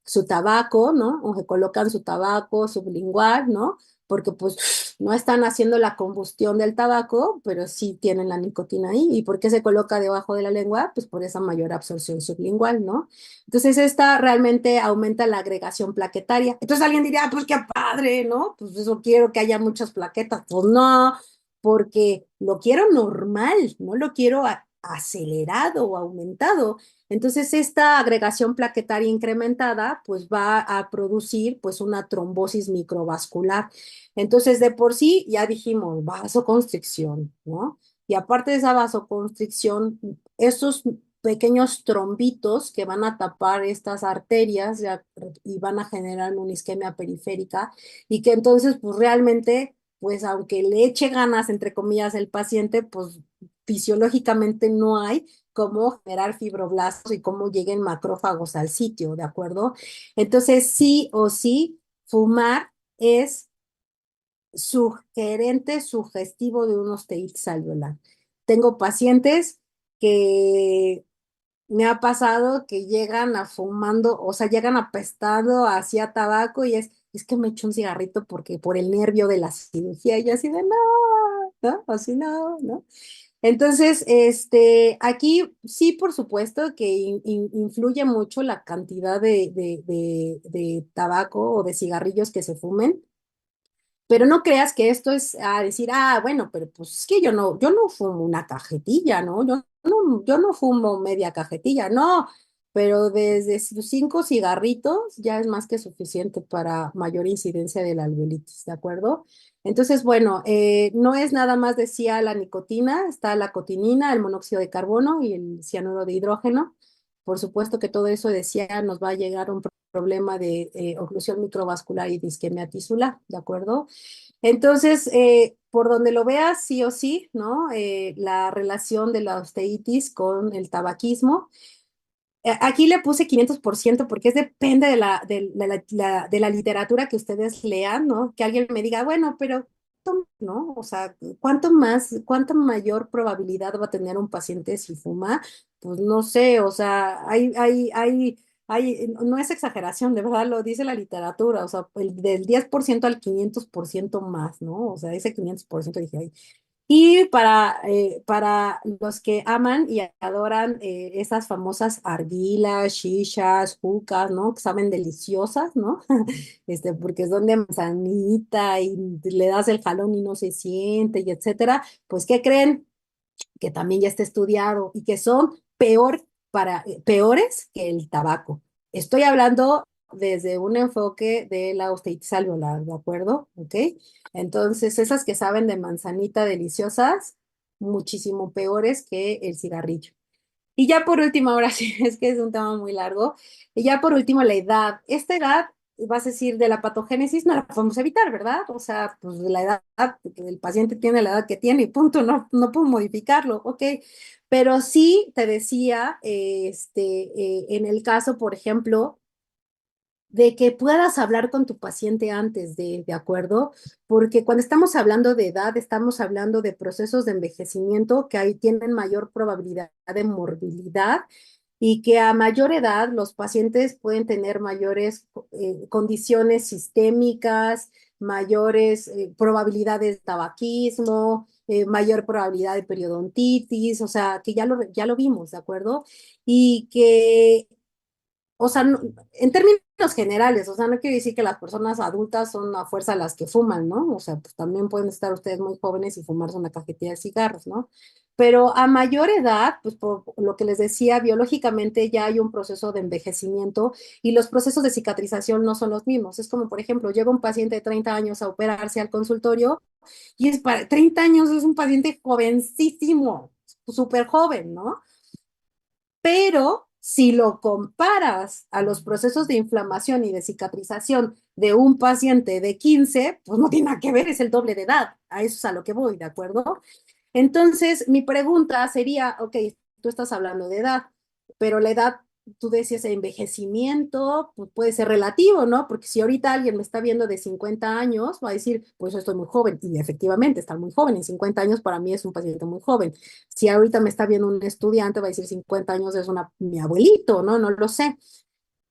su tabaco, ¿no? O se colocan su tabaco sublingual, ¿no? Porque pues no están haciendo la combustión del tabaco, pero sí tienen la nicotina ahí. ¿Y por qué se coloca debajo de la lengua? Pues por esa mayor absorción sublingual, ¿no? Entonces, esta realmente aumenta la agregación plaquetaria. Entonces, alguien diría, pues qué padre, ¿no? Pues eso quiero que haya muchas plaquetas. Pues no, porque lo quiero normal, no lo quiero acelerado o aumentado. Entonces, esta agregación plaquetaria incrementada, pues va a producir, pues, una trombosis microvascular. Entonces, de por sí, ya dijimos, vasoconstricción, ¿no? Y aparte de esa vasoconstricción, esos pequeños trombitos que van a tapar estas arterias y van a generar una isquemia periférica y que entonces pues realmente pues aunque le eche ganas entre comillas el paciente pues fisiológicamente no hay cómo generar fibroblastos y cómo lleguen macrófagos al sitio, ¿de acuerdo? Entonces sí o sí fumar es sugerente, sugestivo de un osteitis alveolar. Tengo pacientes que me ha pasado que llegan a fumando, o sea, llegan apestando hacia tabaco y es que me echo un cigarrito porque por el nervio de la cirugía y yo así de no, ¿no? Así no, ¿no? Entonces, aquí sí, por supuesto que influye mucho la cantidad de tabaco o de cigarrillos que se fumen, pero no creas que esto es a decir, bueno, pero pues es que yo no fumo una cajetilla, ¿no? Yo no fumo media cajetilla, no, pero desde sus 5 cigarritos ya es más que suficiente para mayor incidencia de la alveolitis, ¿de acuerdo? Entonces, bueno, no es nada más decía la nicotina, está la cotinina, el monóxido de carbono y el cianuro de hidrógeno. Por supuesto que todo eso decía nos va a llegar a un problema de oclusión microvascular y de isquemia tisular, ¿de acuerdo? Entonces, por donde lo veas, sí o sí, ¿no? La relación de la osteitis con el tabaquismo. Aquí le puse 500% porque depende de la literatura que ustedes lean, ¿no? Que alguien me diga, bueno, pero, ¿no? O sea, cuánta mayor probabilidad va a tener un paciente si fuma? Pues no sé, o sea, no es exageración, de verdad lo dice la literatura, o sea, del 10% al 500% más, ¿no? O sea, ese 500% dije, ay, y para los que aman y adoran esas famosas arguilas, shishas, jucas, ¿no? Que saben deliciosas, ¿no? Porque son de manzanita y le das el jalón y no se siente y etcétera. Pues, ¿qué creen? Que también ya está estudiado y que son peores que el tabaco. Estoy hablando desde un enfoque de la osteitis alveolar, ¿de acuerdo? ¿Ok? Entonces, esas que saben de manzanita deliciosas, muchísimo peores que el cigarrillo. Y ya por último, ahora sí, es que es un tema muy largo. Y ya por último, la edad. Esta edad, vas a decir, de la patogénesis no la podemos evitar, ¿verdad? O sea, pues la edad, el paciente tiene la edad que tiene y punto, no puedo modificarlo, ok. Pero sí te decía, en el caso, por ejemplo, de que puedas hablar con tu paciente antes ¿de acuerdo? Porque cuando estamos hablando de edad, estamos hablando de procesos de envejecimiento que ahí tienen mayor probabilidad de morbilidad y que a mayor edad los pacientes pueden tener mayores condiciones sistémicas, mayores probabilidades de tabaquismo, mayor probabilidad de periodontitis, o sea, que ya lo vimos, ¿de acuerdo? Y que o sea, en términos generales, o sea, no quiero decir que las personas adultas son a fuerza las que fuman, ¿no? O sea, pues también pueden estar ustedes muy jóvenes y fumarse una cajetilla de cigarros, ¿no? Pero a mayor edad, pues por lo que les decía, biológicamente ya hay un proceso de envejecimiento y los procesos de cicatrización no son los mismos. Es como, por ejemplo, llega un paciente de 30 años a operarse al consultorio y es para 30 años es un paciente jovencísimo, súper joven, ¿no? Pero si lo comparas a los procesos de inflamación y de cicatrización de un paciente de 15, pues no tiene nada que ver, es el doble de edad. A eso es a lo que voy, ¿de acuerdo? Entonces, mi pregunta sería, ok, tú estás hablando de edad, pero la edad, tú decías envejecimiento, pues puede ser relativo, ¿no? Porque si ahorita alguien me está viendo de 50 años, va a decir, pues yo estoy muy joven, y efectivamente está muy joven, en 50 años para mí es un paciente muy joven. Si ahorita me está viendo un estudiante, va a decir 50 años es mi abuelito, ¿no? No lo sé.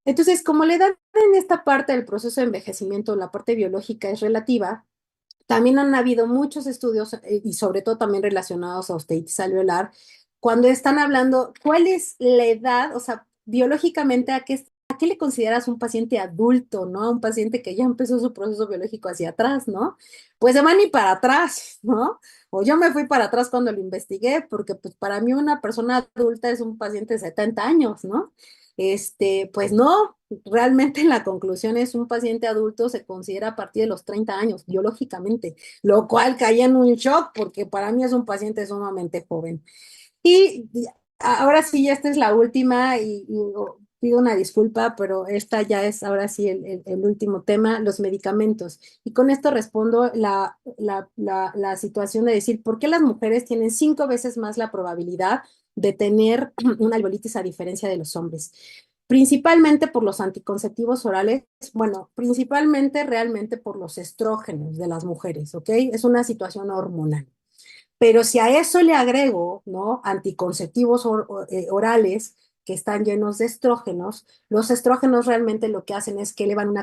Entonces, como la edad en esta parte del proceso de envejecimiento, la parte biológica es relativa, también han habido muchos estudios y sobre todo también relacionados a osteoitis alveolar, cuando están hablando cuál es la edad, o sea, biológicamente a qué le consideras un paciente adulto, ¿no? A un paciente que ya empezó su proceso biológico hacia atrás, ¿no? Pues se van y para atrás, ¿no? O yo me fui para atrás cuando lo investigué, porque pues para mí una persona adulta es un paciente de 70 años, ¿no? Pues no, realmente la conclusión es un paciente adulto se considera a partir de los 30 años biológicamente, lo cual caía en un shock porque para mí es un paciente sumamente joven. Y ahora sí, ya esta es la última y pido una disculpa, pero esta ya es ahora sí el último tema, los medicamentos. Y con esto respondo la situación de decir, ¿por qué las mujeres tienen 5 veces más la probabilidad de tener una alveolitis a diferencia de los hombres? Principalmente por los anticonceptivos orales, bueno, principalmente realmente por los estrógenos de las mujeres, ¿ok? Es una situación hormonal. Pero si a eso le agrego, ¿no? Anticonceptivos orales que están llenos de estrógenos, los estrógenos realmente lo que hacen es que elevan la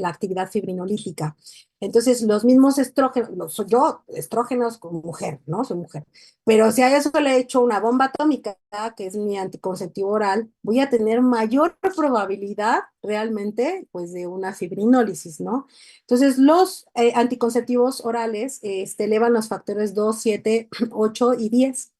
actividad fibrinolítica. Entonces, los mismos estrógenos, soy yo, estrógenos como mujer, ¿no? Soy mujer. Pero si a eso le echo una bomba atómica, que es mi anticonceptivo oral, voy a tener mayor probabilidad realmente, pues, de una fibrinólisis, ¿no? Entonces, los anticonceptivos orales elevan los factores 2, 7, 8 y 10.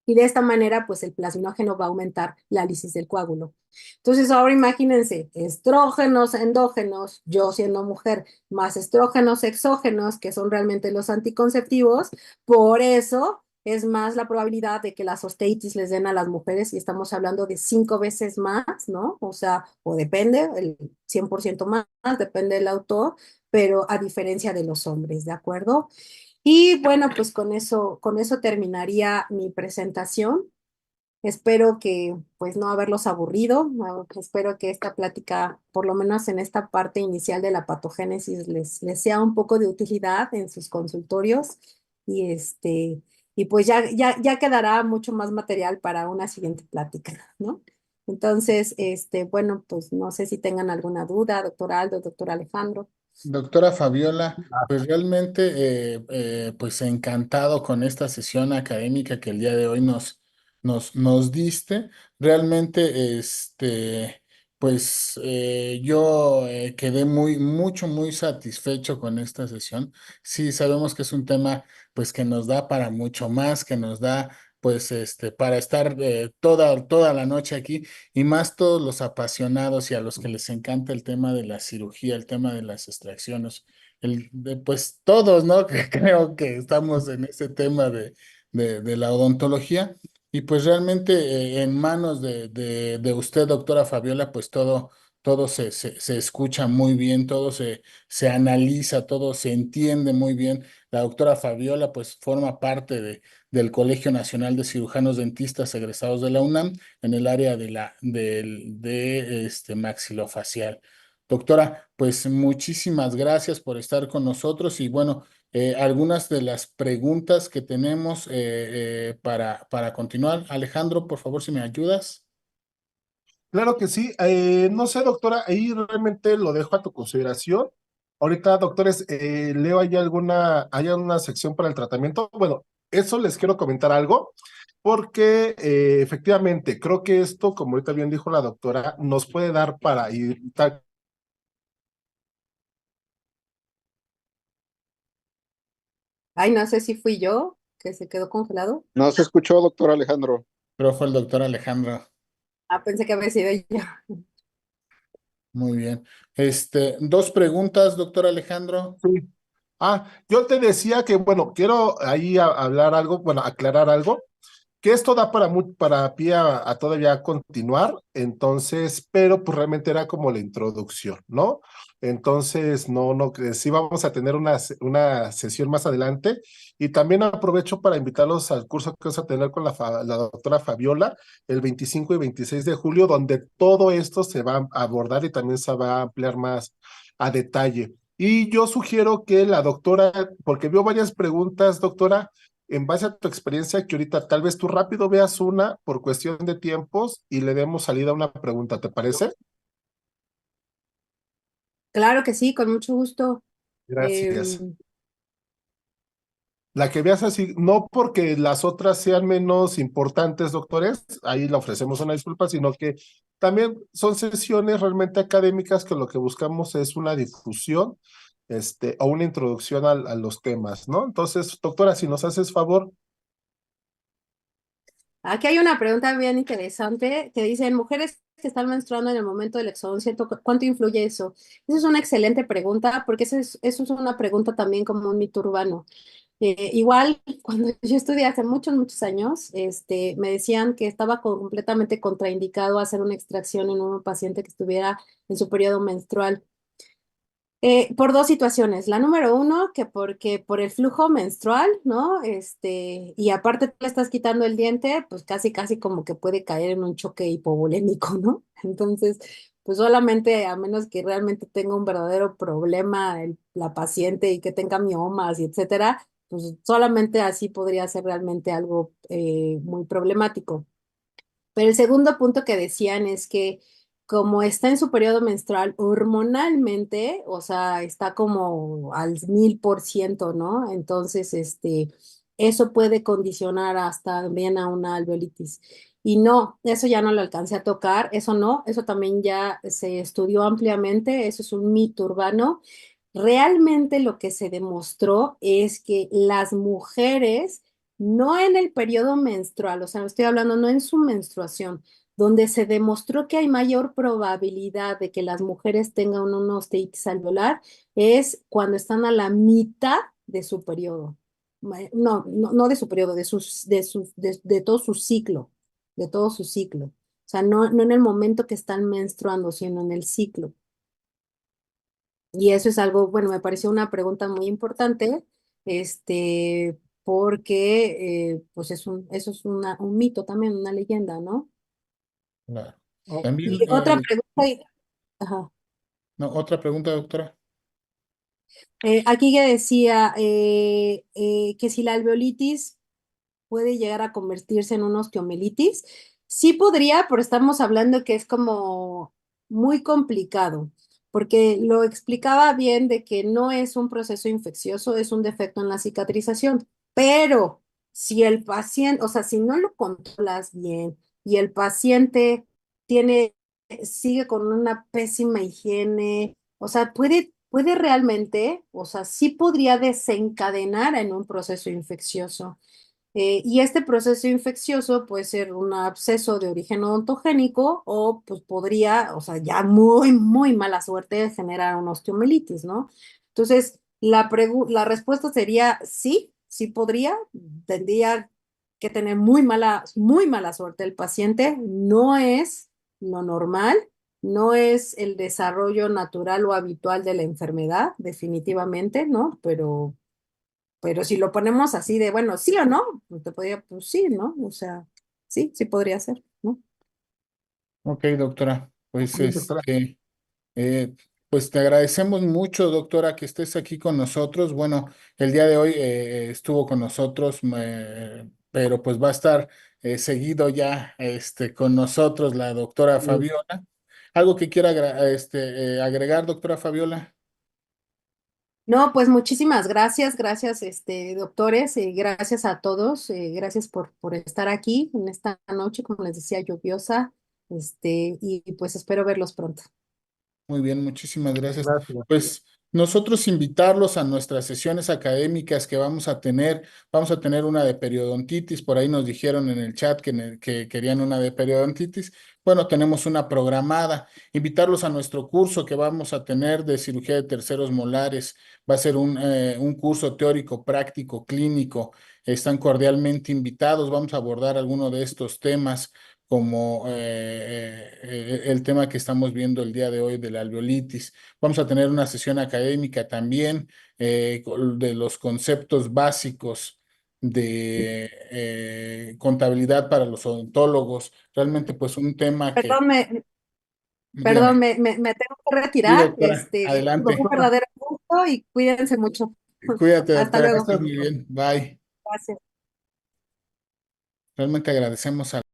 Y de esta manera, pues el plasminógeno va a aumentar la lisis del coágulo. Entonces, ahora imagínense, estrógenos endógenos, yo siendo mujer, más estrógenos exógenos, que son realmente los anticonceptivos, por eso es más la probabilidad de que las osteitis les den a las mujeres y estamos hablando de 5 veces más, ¿no? O sea, o depende, el 100% más, depende del autor, pero a diferencia de los hombres, ¿de acuerdo? Y bueno, pues con eso terminaría mi presentación. Espero que pues no haberlos aburrido. Espero que esta plática, por lo menos en esta parte inicial de la patogénesis, les sea un poco de utilidad en sus consultorios. Y y pues ya quedará mucho más material para una siguiente plática, ¿no? Entonces, bueno, pues no sé si tengan alguna duda, doctor Aldo, doctor Alejandro. Doctora Fabiola, pues realmente pues encantado con esta sesión académica que el día de hoy nos diste. Realmente pues yo quedé muy satisfecho con esta sesión. Sí, sabemos que es un tema pues que nos da para mucho más, que nos da pues para estar toda la noche aquí. Y más todos los apasionados y a los que les encanta el tema de la cirugía, el tema de las extracciones, pues todos, ¿no? Que creo que estamos en ese tema de la odontología. Y pues realmente en manos de usted, doctora Fabiola, pues todo se escucha muy bien, todo se analiza, todo se entiende muy bien. La doctora Fabiola pues forma parte del Colegio Nacional de Cirujanos Dentistas egresados de la UNAM en el área de maxilofacial. Doctora, pues muchísimas gracias por estar con nosotros y bueno, algunas de las preguntas que tenemos para continuar. Alejandro, por favor, si me ayudas. Claro que sí. No sé, doctora, ahí realmente lo dejo a tu consideración. Ahorita, doctores, leo hay alguna sección para el tratamiento. Bueno, eso les quiero comentar algo, porque efectivamente creo que esto, como ahorita bien dijo la doctora, nos puede dar para ir, Ay, no sé si fui yo que se quedó congelado. No se escuchó, doctor Alejandro. Pero fue el doctor Alejandro. Ah, pensé que había sido yo. Muy bien. Dos preguntas, doctor Alejandro. Sí. Yo te decía que, bueno, quiero ahí hablar algo, bueno, aclarar algo, que esto da para pie a todavía continuar, entonces, pero pues realmente era como la introducción, ¿no? Entonces, no, que sí vamos a tener una sesión más adelante y también aprovecho para invitarlos al curso que vamos a tener con la doctora Fabiola el 25 y 26 de julio, donde todo esto se va a abordar y también se va a ampliar más a detalle. Y yo sugiero que la doctora, porque veo varias preguntas, doctora, en base a tu experiencia, que ahorita tal vez tú rápido veas una por cuestión de tiempos y le demos salida a una pregunta, ¿te parece? Claro que sí, con mucho gusto. Gracias. Em, La que veas así, no porque las otras sean menos importantes, doctores, ahí le ofrecemos una disculpa, sino que también son sesiones realmente académicas que lo que buscamos es una difusión, o una introducción a los temas, ¿no? Entonces, doctora, si nos haces favor. Aquí hay una pregunta bien interesante que dice, en mujeres que están menstruando en el momento del exodoncia, ¿cuánto influye eso? Esa es una excelente pregunta porque eso es una pregunta también como un mito urbano. Igual, cuando yo estudié hace muchos, muchos años, me decían que estaba completamente contraindicado hacer una extracción en un paciente que estuviera en su periodo menstrual. Por dos situaciones. La número uno, que porque por el flujo menstrual, ¿no? Y aparte tú le estás quitando el diente, pues casi, casi como que puede caer en un choque hipovolémico, ¿no? Entonces, pues solamente a menos que realmente tenga un verdadero problema la paciente y que tenga miomas y etcétera, pues solamente así podría ser realmente algo muy problemático. Pero el segundo punto que decían es que como está en su periodo menstrual hormonalmente, o sea, está como al 1000%, ¿no? Entonces, eso puede condicionar hasta bien a una alveolitis. Y no, eso ya no lo alcancé a tocar, eso no, eso también ya se estudió ampliamente, eso es un mito urbano. Realmente lo que se demostró es que las mujeres no en el periodo menstrual, o sea, estoy hablando no en su menstruación, donde se demostró que hay mayor probabilidad de que las mujeres tengan una osteitis alveolar, es cuando están a la mitad de su periodo. No de su periodo, de todo su ciclo, de todo su ciclo. O sea, no en el momento que están menstruando, sino en el ciclo. Y eso es algo, bueno, me pareció una pregunta muy importante, porque pues eso es un mito también, una leyenda, ¿no? Claro. Oh, También, Y otra pregunta, ajá, no, otra pregunta, doctora. aquí que decía que si la alveolitis puede llegar a convertirse en una osteomelitis. Sí podría, pero estamos hablando que es como muy complicado, porque lo explicaba bien de que no es un proceso infeccioso, es un defecto en la cicatrización, pero si el paciente, o sea, si no lo controlas bien y el paciente tiene, sigue con una pésima higiene, o sea, puede realmente, o sea, sí podría desencadenar en un proceso infeccioso. Y este proceso infeccioso puede ser un absceso de origen odontogénico o pues podría, o sea, ya muy, muy mala suerte generar una osteomelitis, ¿no? Entonces, la respuesta sería sí, sí podría, tendría que tener muy mala suerte el paciente, no es lo normal, no es el desarrollo natural o habitual de la enfermedad, definitivamente, ¿no? Pero si lo ponemos así de, bueno, sí o no, pues te podría, pues sí, ¿no? O sea, sí, sí podría ser, ¿no? Ok, doctora. Pues sí, doctora. eh, pues te agradecemos mucho, doctora, que estés aquí con nosotros. Bueno, el día de hoy estuvo con nosotros, pero pues va a estar seguido ya con nosotros la doctora Fabiola. ¿Algo que quiera agregar, doctora Fabiola? No, pues muchísimas gracias, gracias, doctores, gracias a todos, gracias por estar aquí en esta noche, como les decía, lluviosa, y pues espero verlos pronto. Muy bien, muchísimas gracias. Gracias. Pues Nosotros invitarlos a nuestras sesiones académicas que vamos a tener una de periodontitis, por ahí nos dijeron en el chat que querían una de periodontitis. Bueno, tenemos una programada. Invitarlos a nuestro curso que vamos a tener de cirugía de terceros molares. Va a ser un curso teórico, práctico, clínico. Están cordialmente invitados. Vamos a abordar alguno de estos temas como el tema que estamos viendo el día de hoy de la alveolitis. Vamos a tener una sesión académica también de los conceptos básicos de contabilidad para los odontólogos. Realmente, pues un tema que, Perdón, dígame, me tengo que sí, retirar. doctora, Fue adelante. un verdadero gusto y cuídense mucho. Cuídate, Hasta doctora, que luego. estés muy bien. Bye. Gracias. Realmente agradecemos a